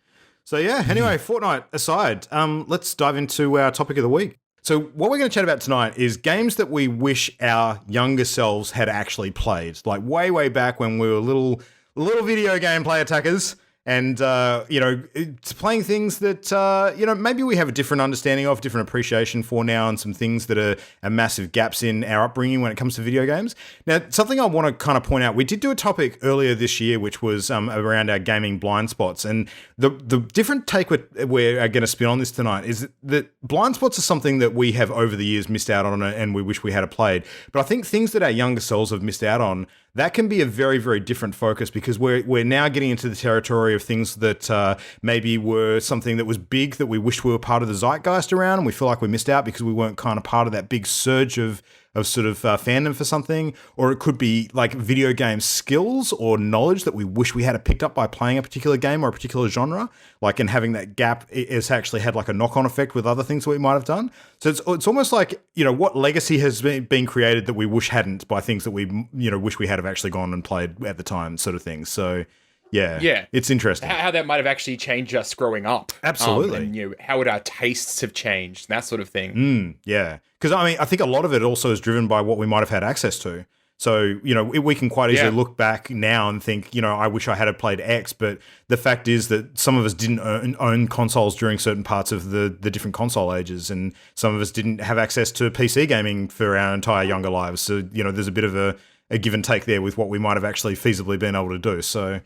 So, yeah, anyway, Fortnite aside, let's dive into our topic of the week. So what we're going to chat about tonight is games that we wish our younger selves had actually played. Like, way back when we were little video game play attackers. And, it's playing things that, maybe we have a different understanding of, different appreciation for now, and some things that are massive gaps in our upbringing when it comes to video games. Now, something I want to kind of point out, we did do a topic earlier this year, which was around our gaming blind spots. And the different take we're going to spin on this tonight is that blind spots are something that we have over the years missed out on and we wish we had played. But I think things that our younger selves have missed out on, that can be a very, very different focus, because we're now getting into the territory of things that maybe were something that was big that we wish we were part of the zeitgeist around, and we feel like we missed out because we weren't kind of part of that big surge of sort of fandom for something. Or it could be like video game skills or knowledge that we wish we had picked up by playing a particular game or a particular genre, like, and having that gap is actually had like a knock-on effect with other things that we might have done. So it's almost like, what legacy has been created that we wish hadn't by things that we, wish we had have actually gone and played at the time, sort of thing. So yeah, it's interesting. How that might have actually changed us growing up. Absolutely. And, how would our tastes have changed, that sort of thing. Yeah. Because, I think a lot of it also is driven by what we might have had access to. So, we can quite easily look back now and think, I wish I had played X, but the fact is that some of us didn't own consoles during certain parts of the different console ages, and some of us didn't have access to PC gaming for our entire younger lives. So, there's a bit of a give and take there with what we might have actually feasibly been able to do. So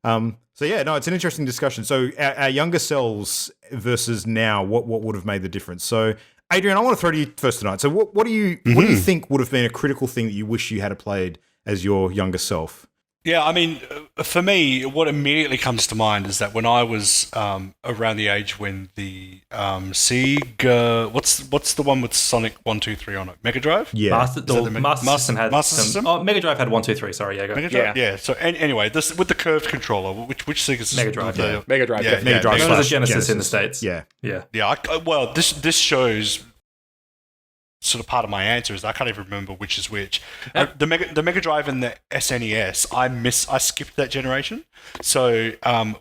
it's an interesting discussion. So our younger selves versus now, what would have made the difference? So, Adrian, I want to throw to you first tonight. So what do you think would have been a critical thing that you wish you had played as your younger self? Yeah, I mean, for me, what immediately comes to mind is that when I was around the age when the Sega, what's the one with Sonic 1, 2, 3 on it? Mega Drive? Yeah. Master System had System? Oh, Mega Drive had 1, 2, 3. Sorry, Mega Drive? Yeah. So anyway, this with the curved controller, which Sega system? Mega Drive. Mega Drive. Yeah, Mega Drive. Known as a Genesis in the States. Yeah. Well, this shows sort of part of my answer is I can't even remember which is which. The Mega Drive and the SNES, I skipped that generation. So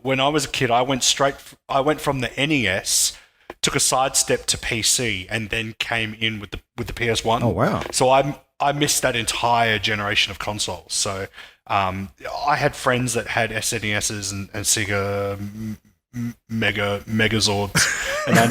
when I was a kid, I went from the NES, took a sidestep to PC, and then came in with the PS1. Oh wow! So I missed that entire generation of consoles. So I had friends that had SNESs and Sega Megazords, and I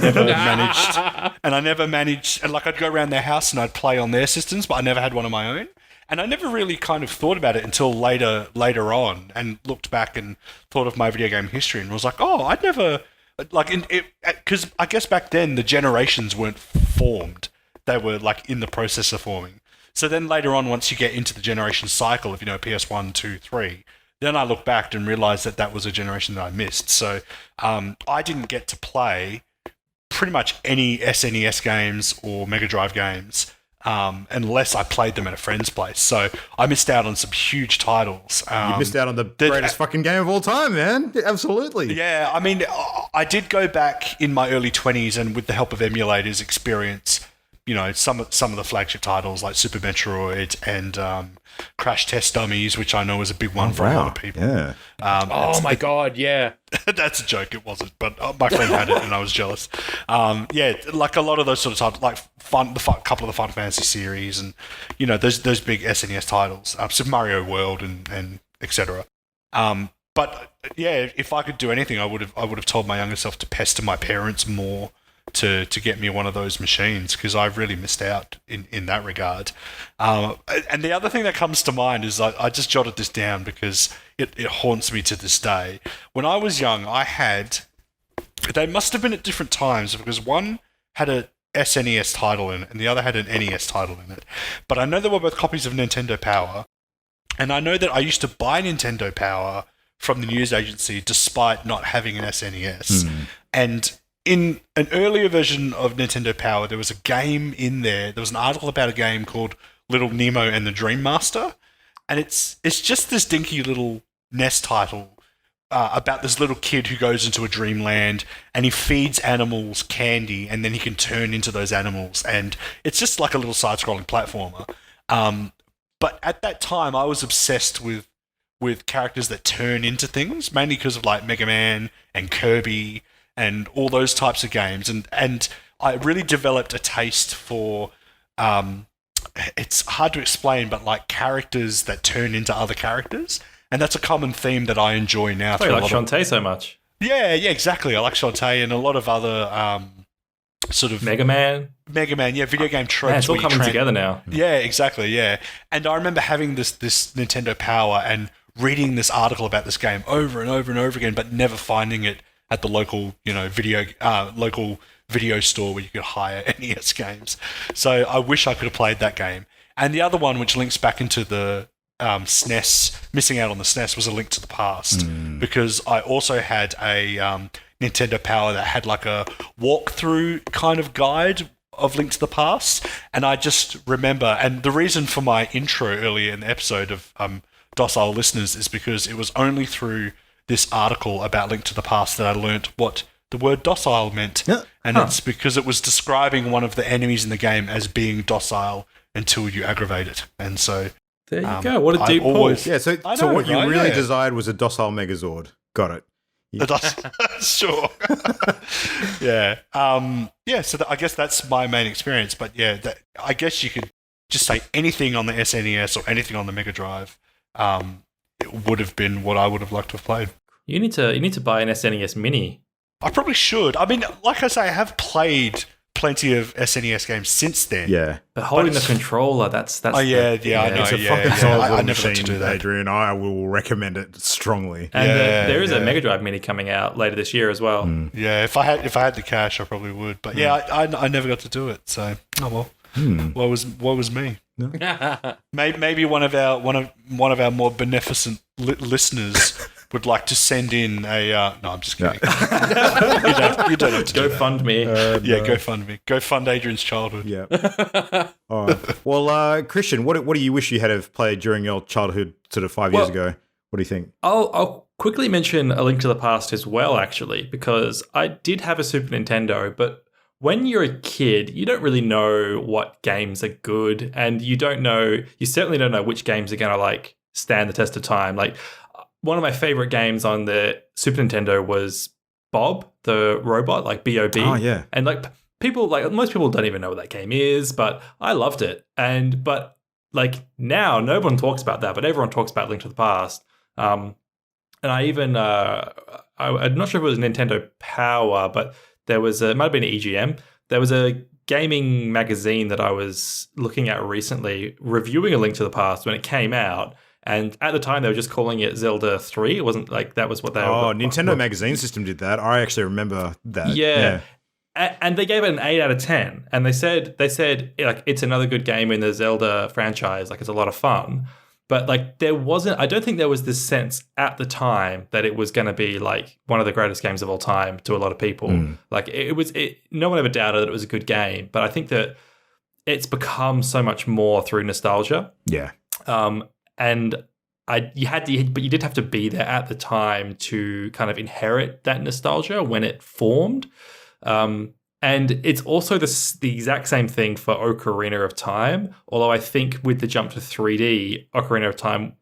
never managed, and like I'd go around their house and I'd play on their systems, but I never had one of my own, and I never really kind of thought about it until later on, and looked back and thought of my video game history and was like, oh, I'd never, like, because I guess back then the generations weren't formed, they were like in the process of forming. So then later on, once you get into the generation cycle of PS1, 2, 3, then I look back and realised that was a generation that I missed. So I didn't get to play pretty much any SNES games or Mega Drive games unless I played them at a friend's place. So I missed out on some huge titles. You missed out on the greatest fucking game of all time, man. Absolutely. Yeah, I mean, I did go back in my early 20s and with the help of emulators experience, some of the flagship titles like Super Metroid and Crash Test Dummies, which I know is a big one for a lot of people. Yeah. Oh my god, yeah. That's a joke. It wasn't, but my friend had it and I was jealous. Like a lot of those sort of titles, like couple of the Final Fantasy series, and those big SNES titles, Super Mario World and etc. But yeah, if I could do anything, I would have told my younger self to pester my parents more to get me one of those machines, because I really missed out in that regard. And the other thing that comes to mind is I just jotted this down because it haunts me to this day. When I was young, they must have been at different times, because one had a SNES title in it and the other had an NES title in it. But I know they were both copies of Nintendo Power, and I know that I used to buy Nintendo Power from the news agency despite not having an SNES. And in an earlier version of Nintendo Power, there was a game in there. There was an article about a game called Little Nemo and the Dream Master, and it's just this dinky little NES title about this little kid who goes into a dreamland and he feeds animals candy, and then he can turn into those animals, and it's just like a little side-scrolling platformer. But at that time, I was obsessed with characters that turn into things, mainly because of like Mega Man and Kirby and all those types of games, and I really developed a taste for it's hard to explain, but like characters that turn into other characters. And that's a common theme that I enjoy now. Oh, you like Shantae so much? Yeah, exactly. I like Shantae and a lot of other sort of... Mega Man, yeah, video game tropes. Man, it's all coming together now. Yeah, exactly, yeah. And I remember having this Nintendo Power and reading this article about this game over and over and over again, but never finding it at the local, local video store where you could hire NES games. So I wish I could have played that game. And the other one, which links back into the SNES, missing out on the SNES, was A Link to the Past, because I also had a Nintendo Power that had like a walkthrough kind of guide of Link to the Past, and I just remember, and the reason for my intro earlier in the episode of Docile Listeners is because it was only through this article about Link to the Past that I learnt what the word docile meant, and it's because it was describing one of the enemies in the game as being docile until you aggravate it, and so... There you go. What a deep pull. Yeah, so what you really desired was a docile Megazord. Got it. Sure. Yeah. So I guess that's my main experience. But yeah, I guess you could just say anything on the SNES or anything on the Mega Drive. It would have been what I would have liked to have played. You need to buy an SNES Mini. I probably should. I mean, like I say, I have played plenty of SNES games since then. Yeah. But holding the controller, that's I know. It's a fucking solid I little never got machine, to do that. Adrian. I will recommend it strongly. And there is a Mega Drive Mini coming out later this year as well. Yeah, if I had the cash, I probably would. But yeah, I never got to do it. So well. What was me? Maybe one of our more beneficent listeners would like to send in a. No, I'm just kidding. You don't have to Go fund me. Go fund me. Go fund Adrian's childhood. Yeah. All right. Well, Christian, what do you wish you had have played during your childhood, sort of 5 years ago? What do you think? I'll quickly mention A Link to the Past as well, actually, because I did have a Super Nintendo, but when you're a kid, you don't really know what games are good, and you certainly don't know which games are going to like stand the test of time. Like, one of my favorite games on the Super Nintendo was Bob, the robot, like B-O-B. Oh, yeah. And like most people don't even know what that game is, but I loved it. But like now, no one talks about that, but everyone talks about Link to the Past. And I even, I'm not sure if it was Nintendo Power, but it might have been an EGM. There was a gaming magazine that I was looking at recently reviewing A Link to the Past when it came out. And at the time, they were just calling it Zelda 3. It wasn't like that was what they were. Oh, Nintendo Magazine System did that. I actually remember that. Yeah. And they gave it an 8 out of 10. And they said like it's another good game in the Zelda franchise. Like it's a lot of fun. But like I don't think there was this sense at the time that it was going to be like one of the greatest games of all time to a lot of people. Like no one ever doubted that it was a good game. But I think that it's become so much more through nostalgia. Yeah. And you did have to be there at the time to kind of inherit that nostalgia when it formed. And it's also the exact same thing for Ocarina of Time. Although I think with the jump to 3D, Ocarina of Time,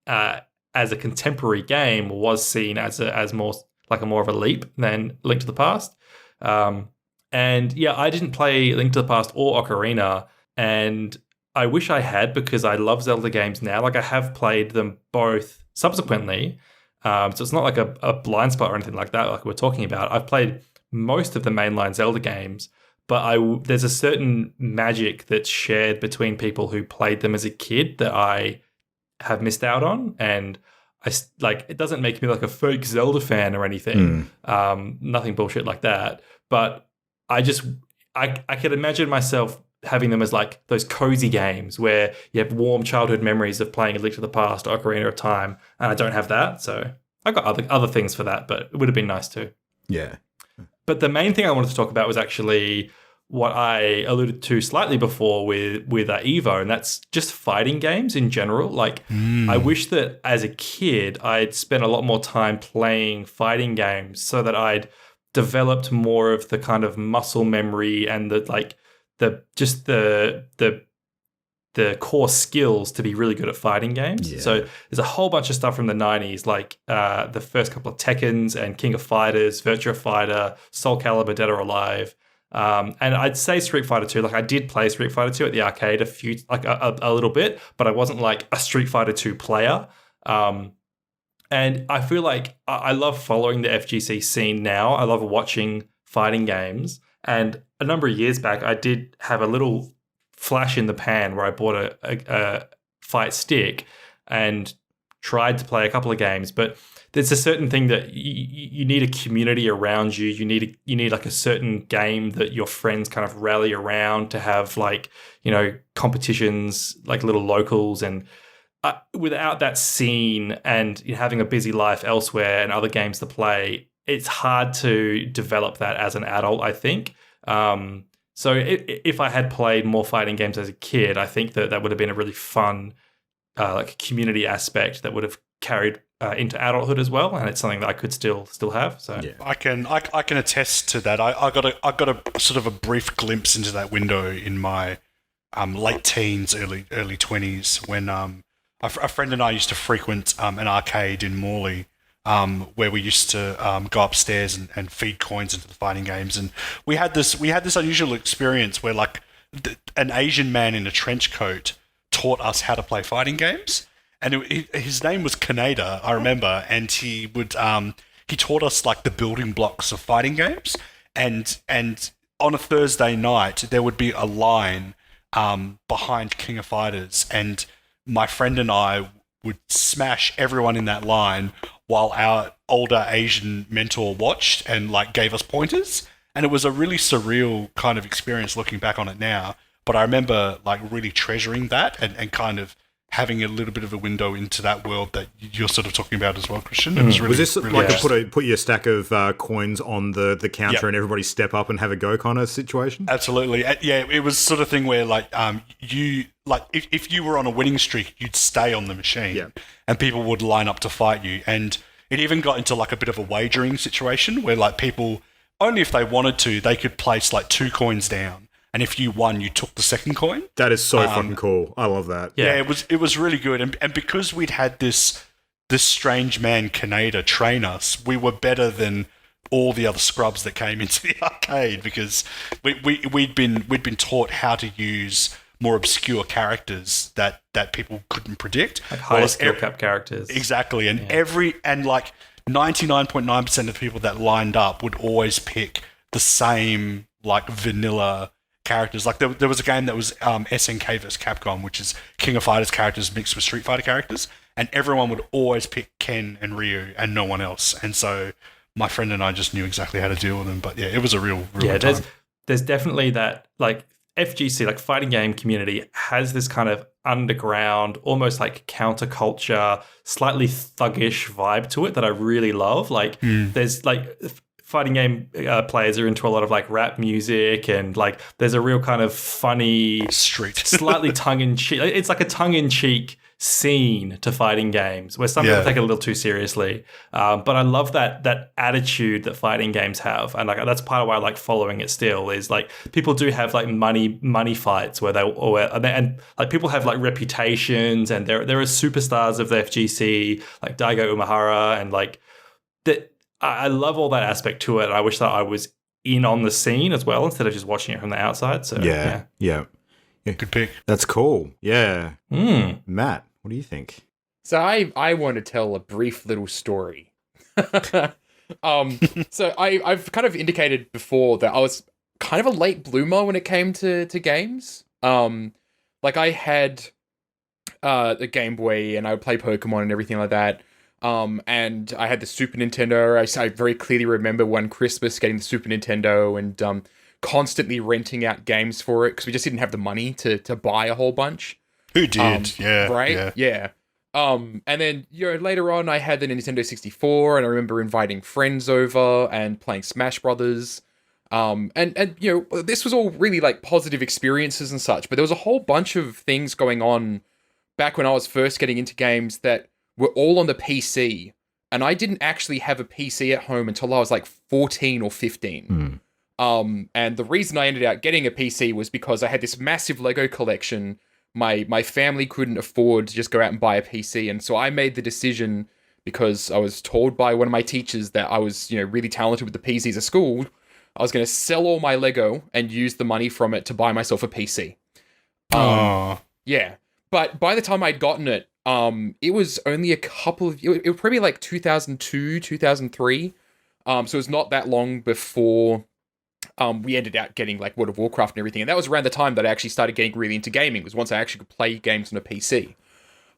as a contemporary game, was seen as more of a leap than Link to the Past. And yeah, I didn't play Link to the Past or Ocarina, and I wish I had, because I love Zelda games now. Like I have played them both subsequently. So it's not like a blind spot or anything like that, like we're talking about. I've played most of the mainline Zelda games, but there's a certain magic that's shared between people who played them as a kid that I have missed out on, and it doesn't make me like a fake Zelda fan or anything. Nothing bullshit like that. But I could imagine myself having them as like those cozy games where you have warm childhood memories of playing A Link to the Past or Ocarina of Time, and I don't have that, so I got other things for that, but it would have been nice too. Yeah. But the main thing I wanted to talk about was actually what I alluded to slightly before with Evo, and that's just fighting games in general. Like, I wish that as a kid I'd spent a lot more time playing fighting games so that I'd developed more of the kind of muscle memory and the core skills to be really good at fighting games. Yeah. So there's a whole bunch of stuff from the 90s, like the first couple of Tekkens and King of Fighters, Virtua Fighter, Soul Calibur, Dead or Alive. And I'd say Street Fighter 2. Like, I did play Street Fighter 2 at the arcade a little bit, but I wasn't like a Street Fighter 2 player. And I feel like I love following the FGC scene now. I love watching fighting games. And a number of years back, I did have a little flash in the pan where I bought a fight stick and tried to play a couple of games. But there's a certain thing that you need a community around you. You need like a certain game that your friends kind of rally around to have, like, you know, competitions, like little locals. And without that scene and having a busy life elsewhere and other games to play, it's hard to develop that as an adult, I think. So if I had played more fighting games as a kid, I think that would have been a really fun like community aspect that would have carried into adulthood as well, and it's something that I could still have. So Yeah. I can attest to that. I got a sort of a brief glimpse into that window in my late teens, early 20s, when a friend and I used to frequent an arcade in Morley, where we used to go upstairs and feed coins into the fighting games, and we had this unusual experience where, like, an Asian man in a trench coat taught us how to play fighting games, and his name was Kaneda, I remember, and he taught us like the building blocks of fighting games, and on a Thursday night there would be a line behind King of Fighters, and my friend and I would smash everyone in that line while our older Asian mentor watched and like gave us pointers. And it was a really surreal kind of experience looking back on it now. But I remember like really treasuring that and kind of having a little bit of a window into that world that you're sort of talking about as well, Christian. It was really, Was this really like a put your stack of coins on the counter Yep. and everybody step up and have a go kind of situation? Absolutely. Yeah, it was sort of thing where like you like if you were on a winning streak, you'd stay on the machine, Yeah. and people would line up to fight you. And it even got into like a bit of a wagering situation where like people, only if they wanted to, they could place like 2 coins down, and if you won, you took the second coin. That is so fucking cool. I love that. Yeah, it was really good, and because we'd had this strange man Kaneda train us, we were better than all the other scrubs that came into the arcade, because we'd been taught how to use more obscure characters that people couldn't predict, like higher skill cap characters. Exactly, and like 99.9% of the people that lined up would always pick the same like vanilla characters. Like there was a game that was SNK vs Capcom, which is King of Fighters characters mixed with Street Fighter characters, and everyone would always pick Ken and Ryu and no one else. And so my friend and I just knew exactly how to deal with them. But yeah, it was a real good time. There's definitely that, like, FGC, like fighting game community, has this kind of underground, almost like counterculture, slightly thuggish vibe to it that I really love. Like there's like fighting game players are into a lot of like rap music, and like there's a real kind of funny, Street. slightly tongue-in-cheek. It's like a tongue-in-cheek scene to fighting games where some people take it a little too seriously. But I love that attitude that fighting games have, and like that's part of why I like following it still. Is like people do have like money fights where and like people have like reputations, and there are superstars of the FGC like Daigo Umehara, and like that. I love all that aspect to it. I wish that I was in on the scene as well instead of just watching it from the outside. So Yeah. Good pick. That's cool. Yeah. Matt, what do you think? So I want to tell a brief little story. So I've kind of indicated before that I was kind of a late bloomer when it came to games. Like I had the Game Boy and I would play Pokemon and everything like that. And I had the Super Nintendo. I very clearly remember one Christmas getting the Super Nintendo and constantly renting out games for it because we just didn't have the money to buy a whole bunch. Who did? Yeah. Right? Yeah. And then, later on I had the Nintendo 64 and I remember inviting friends over and playing Smash Brothers. And this was all really like positive experiences and such, but there was a whole bunch of things going on back when I was first getting into games that were all on the PC. And I didn't actually have a PC at home until I was like 14 or 15. And the reason I ended up getting a PC was because I had this massive Lego collection. My family couldn't afford to just go out and buy a PC. And so I made the decision, because I was told by one of my teachers that I was, really talented with the PCs at school, I was going to sell all my Lego and use the money from it to buy myself a PC. Yeah. But by the time I'd gotten it, it was only it was probably like 2002, 2003. So it was not that long before we ended up getting like World of Warcraft and everything. And that was around the time that I actually started getting really into gaming, was once I actually could play games on a PC.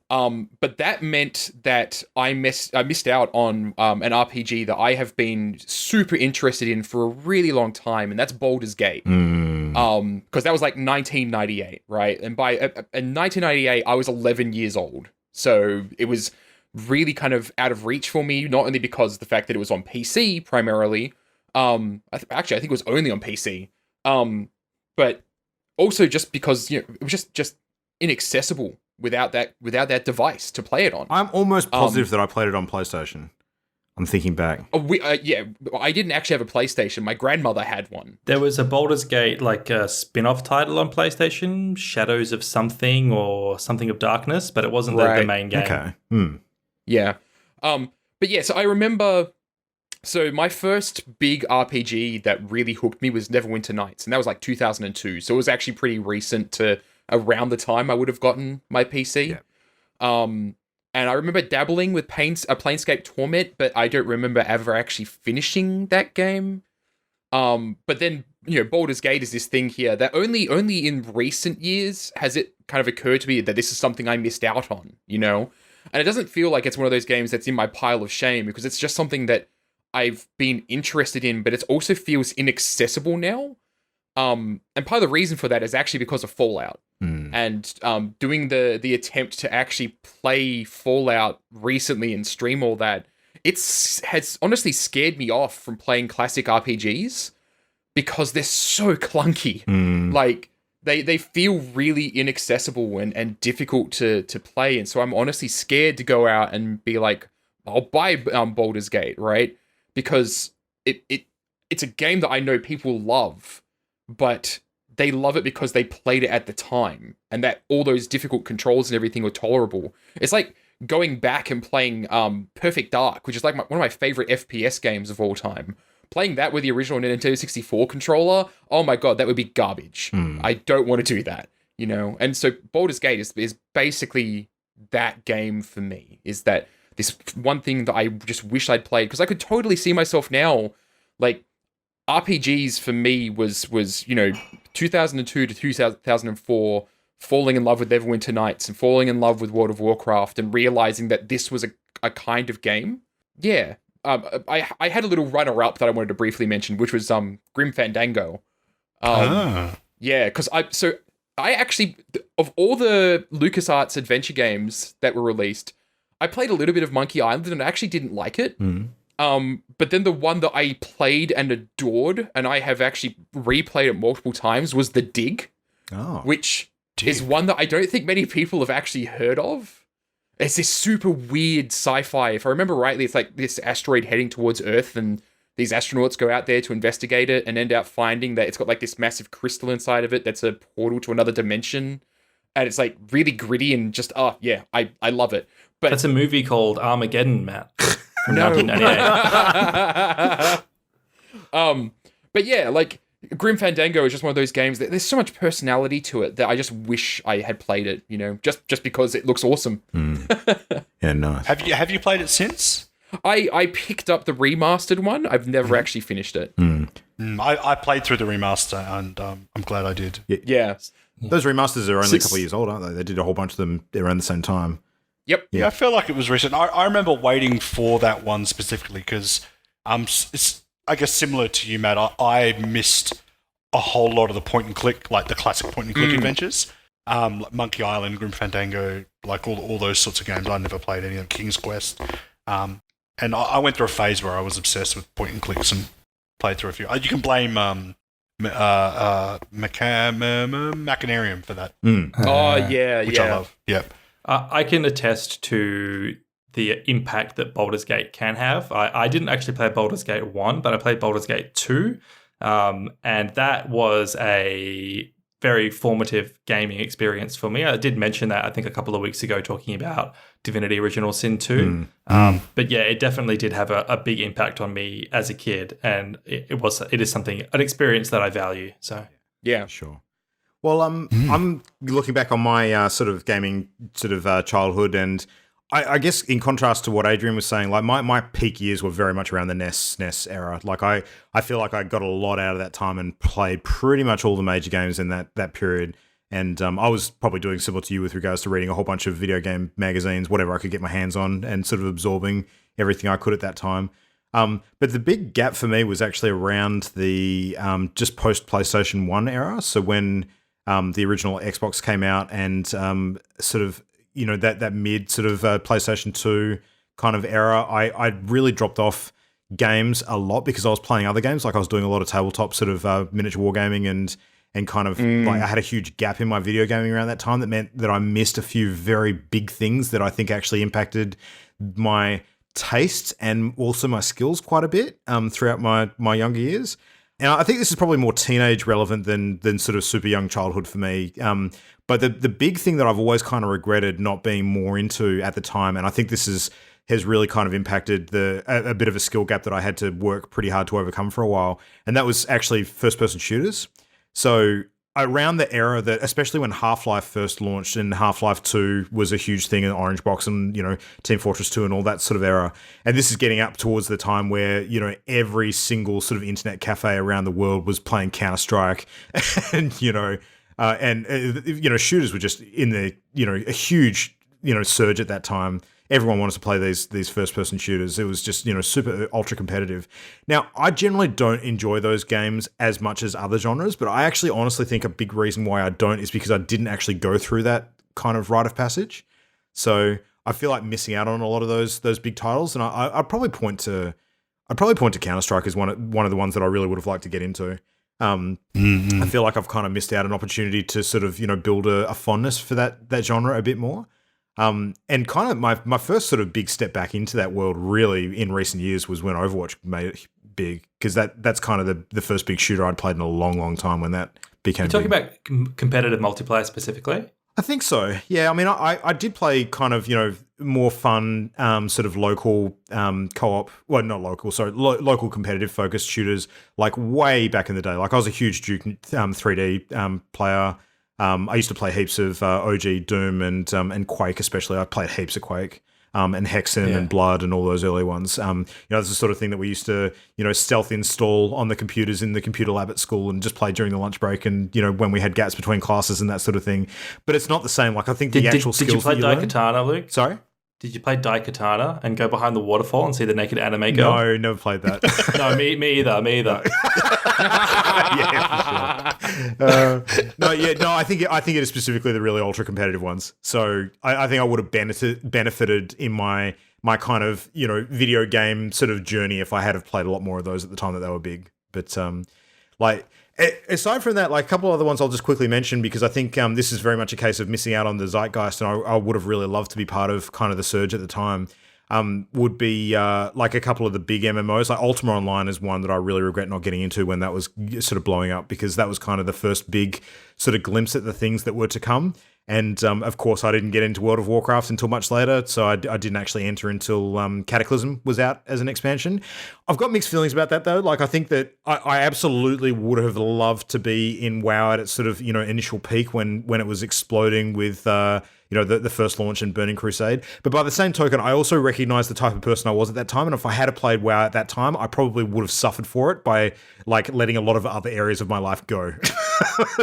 But that meant that I missed out on an RPG that I have been super interested in for a really long time, and that's Baldur's Gate. Because that was like 1998, right? And in 1998, I was 11 years old. So it was really kind of out of reach for me, not only because of the fact that it was on PC primarily. I think it was only on PC. But also just because, it was just inaccessible without that device to play it on. I'm almost positive that I played it on PlayStation. I'm thinking back. I didn't actually have a PlayStation. My grandmother had one. There was a Baldur's Gate, like a spin-off title on PlayStation, Shadows of Something or Something of Darkness, but it wasn't the main game. Okay. Yeah. But yeah, so I remember... So my first big RPG that really hooked me was Neverwinter Nights, and that was like 2002. So it was actually pretty recent to around the time I would have gotten my PC. Yeah. And I remember dabbling with Planescape Torment, but I don't remember ever actually finishing that game. But then, Baldur's Gate is this thing here that only in recent years has it kind of occurred to me that this is something I missed out on, And it doesn't feel like it's one of those games that's in my pile of shame, because it's just something that I've been interested in, but it also feels inaccessible now. And part of the reason for that is actually because of Fallout. And doing the attempt to actually play Fallout recently and stream all that, has honestly scared me off from playing classic RPGs because they're so clunky. Like they feel really inaccessible and difficult to play. And so I'm honestly scared to go out and be like, I'll buy Baldur's Gate, right? Because it's a game that I know people love, but they love it because they played it at the time, and that all those difficult controls and everything were tolerable. It's like going back and playing Perfect Dark, which is like one of my favorite FPS games of all time. Playing that with the original Nintendo 64 controller, oh my god, that would be garbage. I don't want to do that, And so Baldur's Gate is basically that game for me, is that this one thing that I just wish I'd played, because I could totally see myself now, like, RPGs for me was 2002 to 2004, falling in love with Neverwinter Nights and falling in love with World of Warcraft and realizing that this was a kind of game. Yeah. I had a little runner-up that I wanted to briefly mention, which was Grim Fandango. Yeah, because I actually, of all the LucasArts adventure games that were released, I played a little bit of Monkey Island and I actually didn't like it. But then the one that I played and adored, and I have actually replayed it multiple times, was The Dig. Which is one that I don't think many people have actually heard of. It's this super weird sci-fi. If I remember rightly, it's like this asteroid heading towards Earth, and these astronauts go out there to investigate it and end up finding that it's got like this massive crystal inside of it that's a portal to another dimension. And it's like really gritty and just, I love it. But that's a movie called Armageddon, Matt. From 1998. But yeah, like Grim Fandango is just one of those games that there's so much personality to it that I just wish I had played it, just because it looks awesome. Yeah, nice. Have you played it since? I picked up the remastered one. I've never actually finished it. I played through the remaster, and I'm glad I did. Yeah. Those remasters are only a couple of years old, aren't they? They did a whole bunch of them around the same time. Yep. Yeah, I feel like it was recent. I remember waiting for that one specifically because it's, I guess, similar to you, Matt. I missed a whole lot of the point and click, like the classic point and click adventures. Like Monkey Island, Grim Fandango, like all those sorts of games. I never played any of them. King's Quest. And I went through a phase where I was obsessed with point and clicks and played through a few. You can blame Machinarium for that. Oh, yeah, which I love. Yep. I can attest to the impact that Baldur's Gate can have. I didn't actually play Baldur's Gate 1, but I played Baldur's Gate 2. And that was a very formative gaming experience for me. I did mention that, I think, a couple of weeks ago, talking about Divinity Original Sin 2. But yeah, it definitely did have a big impact on me as a kid. And it is something, an experience that I value. So yeah. Sure. Well, I'm looking back on my sort of gaming sort of childhood, and I guess in contrast to what Adrian was saying, like my peak years were very much around the NES era. Like I feel like I got a lot out of that time and played pretty much all the major games in that period. And I was probably doing similar to you with regards to reading a whole bunch of video game magazines, whatever I could get my hands on, and sort of absorbing everything I could at that time. But the big gap for me was actually around the just post PlayStation 1 era. So when the original Xbox came out and sort of, you know, that mid sort of PlayStation 2 kind of era, I really dropped off games a lot because I was playing other games. Like I was doing a lot of tabletop sort of miniature wargaming and kind of like I had a huge gap in my video gaming around that time that meant that I missed a few very big things that I think actually impacted my tastes and also my skills quite a bit throughout my younger years. And I think this is probably more teenage relevant than sort of super young childhood for me. But the big thing that I've always kind of regretted not being more into at the time, and I think this has really kind of impacted a bit of a skill gap that I had to work pretty hard to overcome for a while, and that was actually first-person shooters. So around the era that, especially when Half-Life first launched and Half-Life 2 was a huge thing in Orange Box and, you know, Team Fortress 2 and all that sort of era. And this is getting up towards the time where, you know, every single sort of internet cafe around the world was playing Counter-Strike and, you know, shooters were just in the, you know, a huge, you know, surge at that time. Everyone wanted to play these first-person shooters. It was just, you know, super ultra competitive. Now, I generally don't enjoy those games as much as other genres, but I actually honestly think a big reason why I don't is because I didn't actually go through that kind of rite of passage. So I feel like missing out on a lot of those big titles, and I'd probably point to Counter-Strike as one of the ones that I really would have liked to get into. I feel like I've kind of missed out an opportunity to sort of, you know, build a fondness for that genre a bit more. And kind of my first sort of big step back into that world really in recent years was when Overwatch made it big, because that's kind of the first big shooter I'd played in a long, long time when that became You're talking big. about competitive multiplayer specifically? I think so. Yeah, I mean, I did play kind of, you know, more fun sort of local co-op, well, not local, sorry, local competitive focused shooters like way back in the day. Like I was a huge Duke 3D player. I used to play heaps of OG Doom and Quake, especially. I played heaps of Quake and Hexen and Blood and all those early ones. You know, it's the sort of thing that we used to, you know, stealth install on the computers in the computer lab at school and just play during the lunch break and, you know, when we had gaps between classes and that sort of thing. But it's not the same. Like I think the actual skills. Did you play Daikatana, Luke? Sorry? Did you play Daikatana and go behind the waterfall and see the naked anime girl? No, never played that. No, me either. Yeah, for sure. No, I think it is specifically the really ultra competitive ones. So I think I would have benefited in my kind of, you know, video game sort of journey if I had have played a lot more of those at the time that they were big. But like aside from that, like a couple of other ones I'll just quickly mention because I think this is very much a case of missing out on the zeitgeist, and I would have really loved to be part of kind of the surge at the time. Would be like a couple of the big MMOs. Like Ultima Online is one that I really regret not getting into when that was sort of blowing up, because that was kind of the first big sort of glimpse at the things that were to come. And of course, I didn't get into World of Warcraft until much later, so I didn't actually enter until Cataclysm was out as an expansion. I've got mixed feelings about that, though. Like, I think that I absolutely would have loved to be in WoW at its sort of, you know, initial peak when it was exploding with, the first launch and Burning Crusade. But by the same token, I also recognize the type of person I was at that time. And if I had played WoW at that time, I probably would have suffered for it by like letting a lot of other areas of my life go.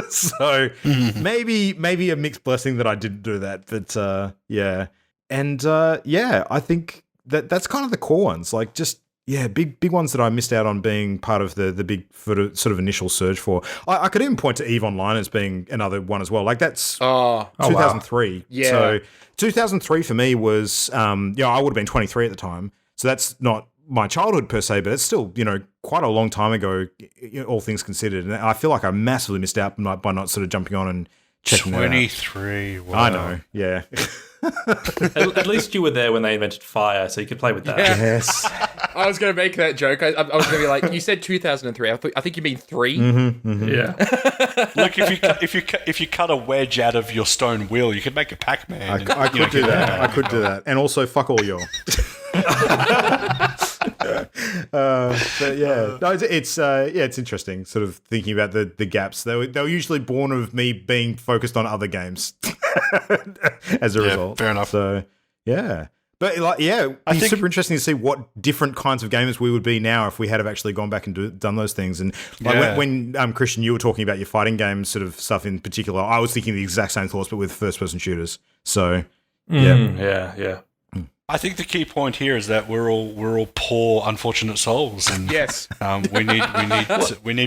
So maybe a mixed blessing that I didn't do that. But yeah. And I think that's kind of the core ones. Like just, big ones that I missed out on being part of the big sort of initial surge for. I could even point to EVE Online as being another one as well. Like that's 2003. Wow. Yeah. So 2003 for me was, I would have been 23 at the time. So that's not my childhood per se, but it's still, quite a long time ago, all things considered. And I feel like I massively missed out by not sort of jumping on and checking that out. 23. Wow. I know. Yeah. At least you were there when they invented fire, so you could play with that. Yeah. Yes. I was going to make that joke. I was going to be like, you said 2003. I think you mean 3. Yeah. Look, if you cut a wedge out of your stone wheel, you could make a Pac-Man. I could do that. I could do that. And also, fuck all y'all. But yeah, no, it's interesting. Sort of thinking about the gaps. They were usually born of me being focused on other games as a result. Fair enough. So yeah, but I think it's super interesting to see what different kinds of gamers we would be now if we had have actually gone back and done those things. And like when Christian, you were talking about your fighting game sort of stuff in particular, I was thinking the exact same thoughts, but with first-person shooters. So Yeah. I think the key point here is that we're all poor, unfortunate souls, and Yes. we need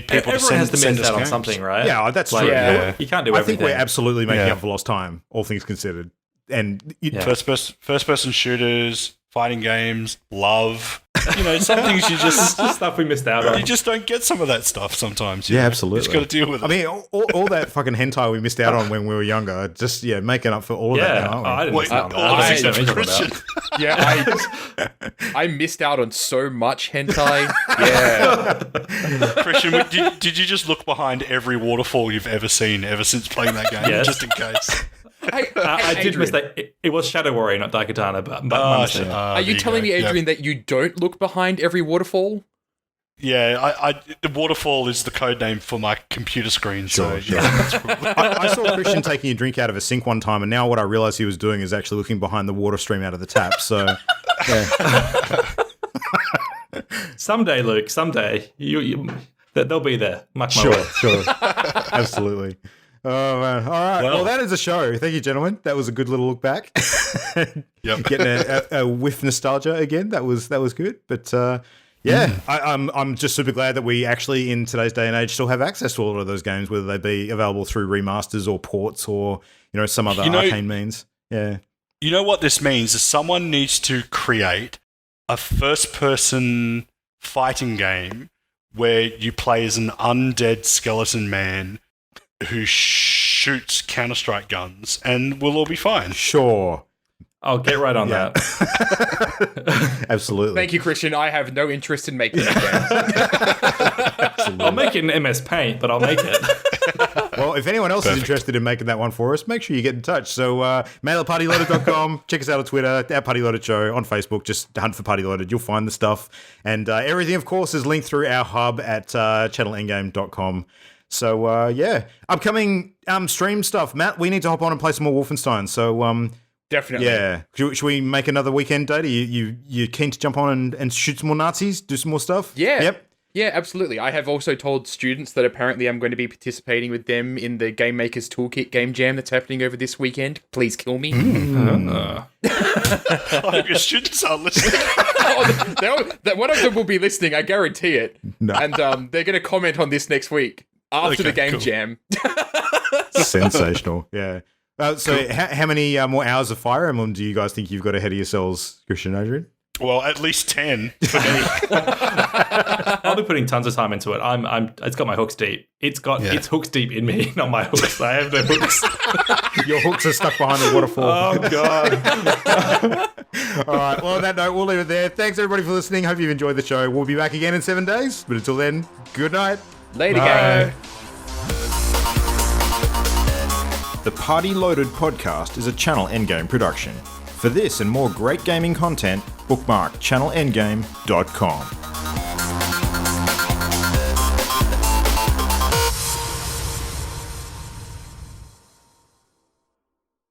people to Everyone has to send miss us out on games. something, right? yeah, that's Like, true. Yeah. You can't do I everything. think we're absolutely making up for lost time, all things considered. And First person shooters, fighting games, love. Some things you just stuff we missed out on. you just don't get some of that stuff sometimes. Yeah, absolutely. You just got to deal with it. I mean, all that fucking hentai we missed out on when we were younger, just making up for all of that Yeah, now, aren't we? I didn't Wait, miss out on all of that. us I except don't know for what you're Christian. talking about. Yeah, I missed out on so much hentai. Yeah. Christian, did you just look behind every waterfall you've ever seen ever since playing that game, Yes. just in case? I did miss that. It was Shadow Warrior, not Daikatana, but my mistake. Are you telling me, Adrian, that you don't look behind every waterfall? Yeah, the waterfall is the code name for my computer screen. Sure. That's probably- I saw Christian taking a drink out of a sink one time, and now what I realize he was doing is actually looking behind the water stream out of the tap. So, yeah. Someday, Luke. Someday, they'll be there. Mark my words. Sure. Absolutely. Oh, man. All right. Well, that is a show. Thank you, gentlemen. That was a good little look back. Yep. Getting a whiff nostalgia again. That was good. But I'm just super glad that we actually, in today's day and age, still have access to a lot of those games, whether they be available through remasters or ports or some other arcane means. Yeah. You know what this means is someone needs to create a first-person fighting game where you play as an undead skeleton man who shoots Counter-Strike guns, and we'll all be fine. Sure. I'll get right on that. Absolutely. Thank you, Christian. I have no interest in making that game. I'll make it in MS Paint, but I'll make it. Well, if anyone else is interested in making that one for us, make sure you get in touch. So mail at partyloaded.com, check us out on Twitter, at Partyloaded Show, on Facebook, just hunt for Partyloaded, you'll find the stuff. And everything, of course, is linked through our hub at channelendgame.com. So, upcoming stream stuff. Matt, we need to hop on and play some more Wolfenstein. So, Definitely. yeah. Should we make another weekend date? Are you keen to jump on and shoot some more Nazis, do some more stuff? Yeah. Yep. Yeah, absolutely. I have also told students that apparently I'm going to be participating with them in the Game Maker's Toolkit game jam that's happening over this weekend. Please kill me. I hope your students are listening. One of them will be listening, I guarantee it. No. And they're going to comment on this next week after the game jam. Sensational. Yeah. So how many more hours of Fire Emblem do you guys think you've got ahead of yourselves, Christian and Adrian? Well, at least 10 for me. I'll be putting tons of time into it. It's got my hooks deep. It's hooks deep in me, not my hooks. I have no hooks. Your hooks are stuck behind the waterfall. Oh God. All right. Well, on that note, we'll leave it there. Thanks everybody for listening. Hope you've enjoyed the show. We'll be back again in 7 days. But until then, good night. Later, gang. The Party Loaded podcast is a Channel Endgame production. For this and more great gaming content, bookmark channelendgame.com.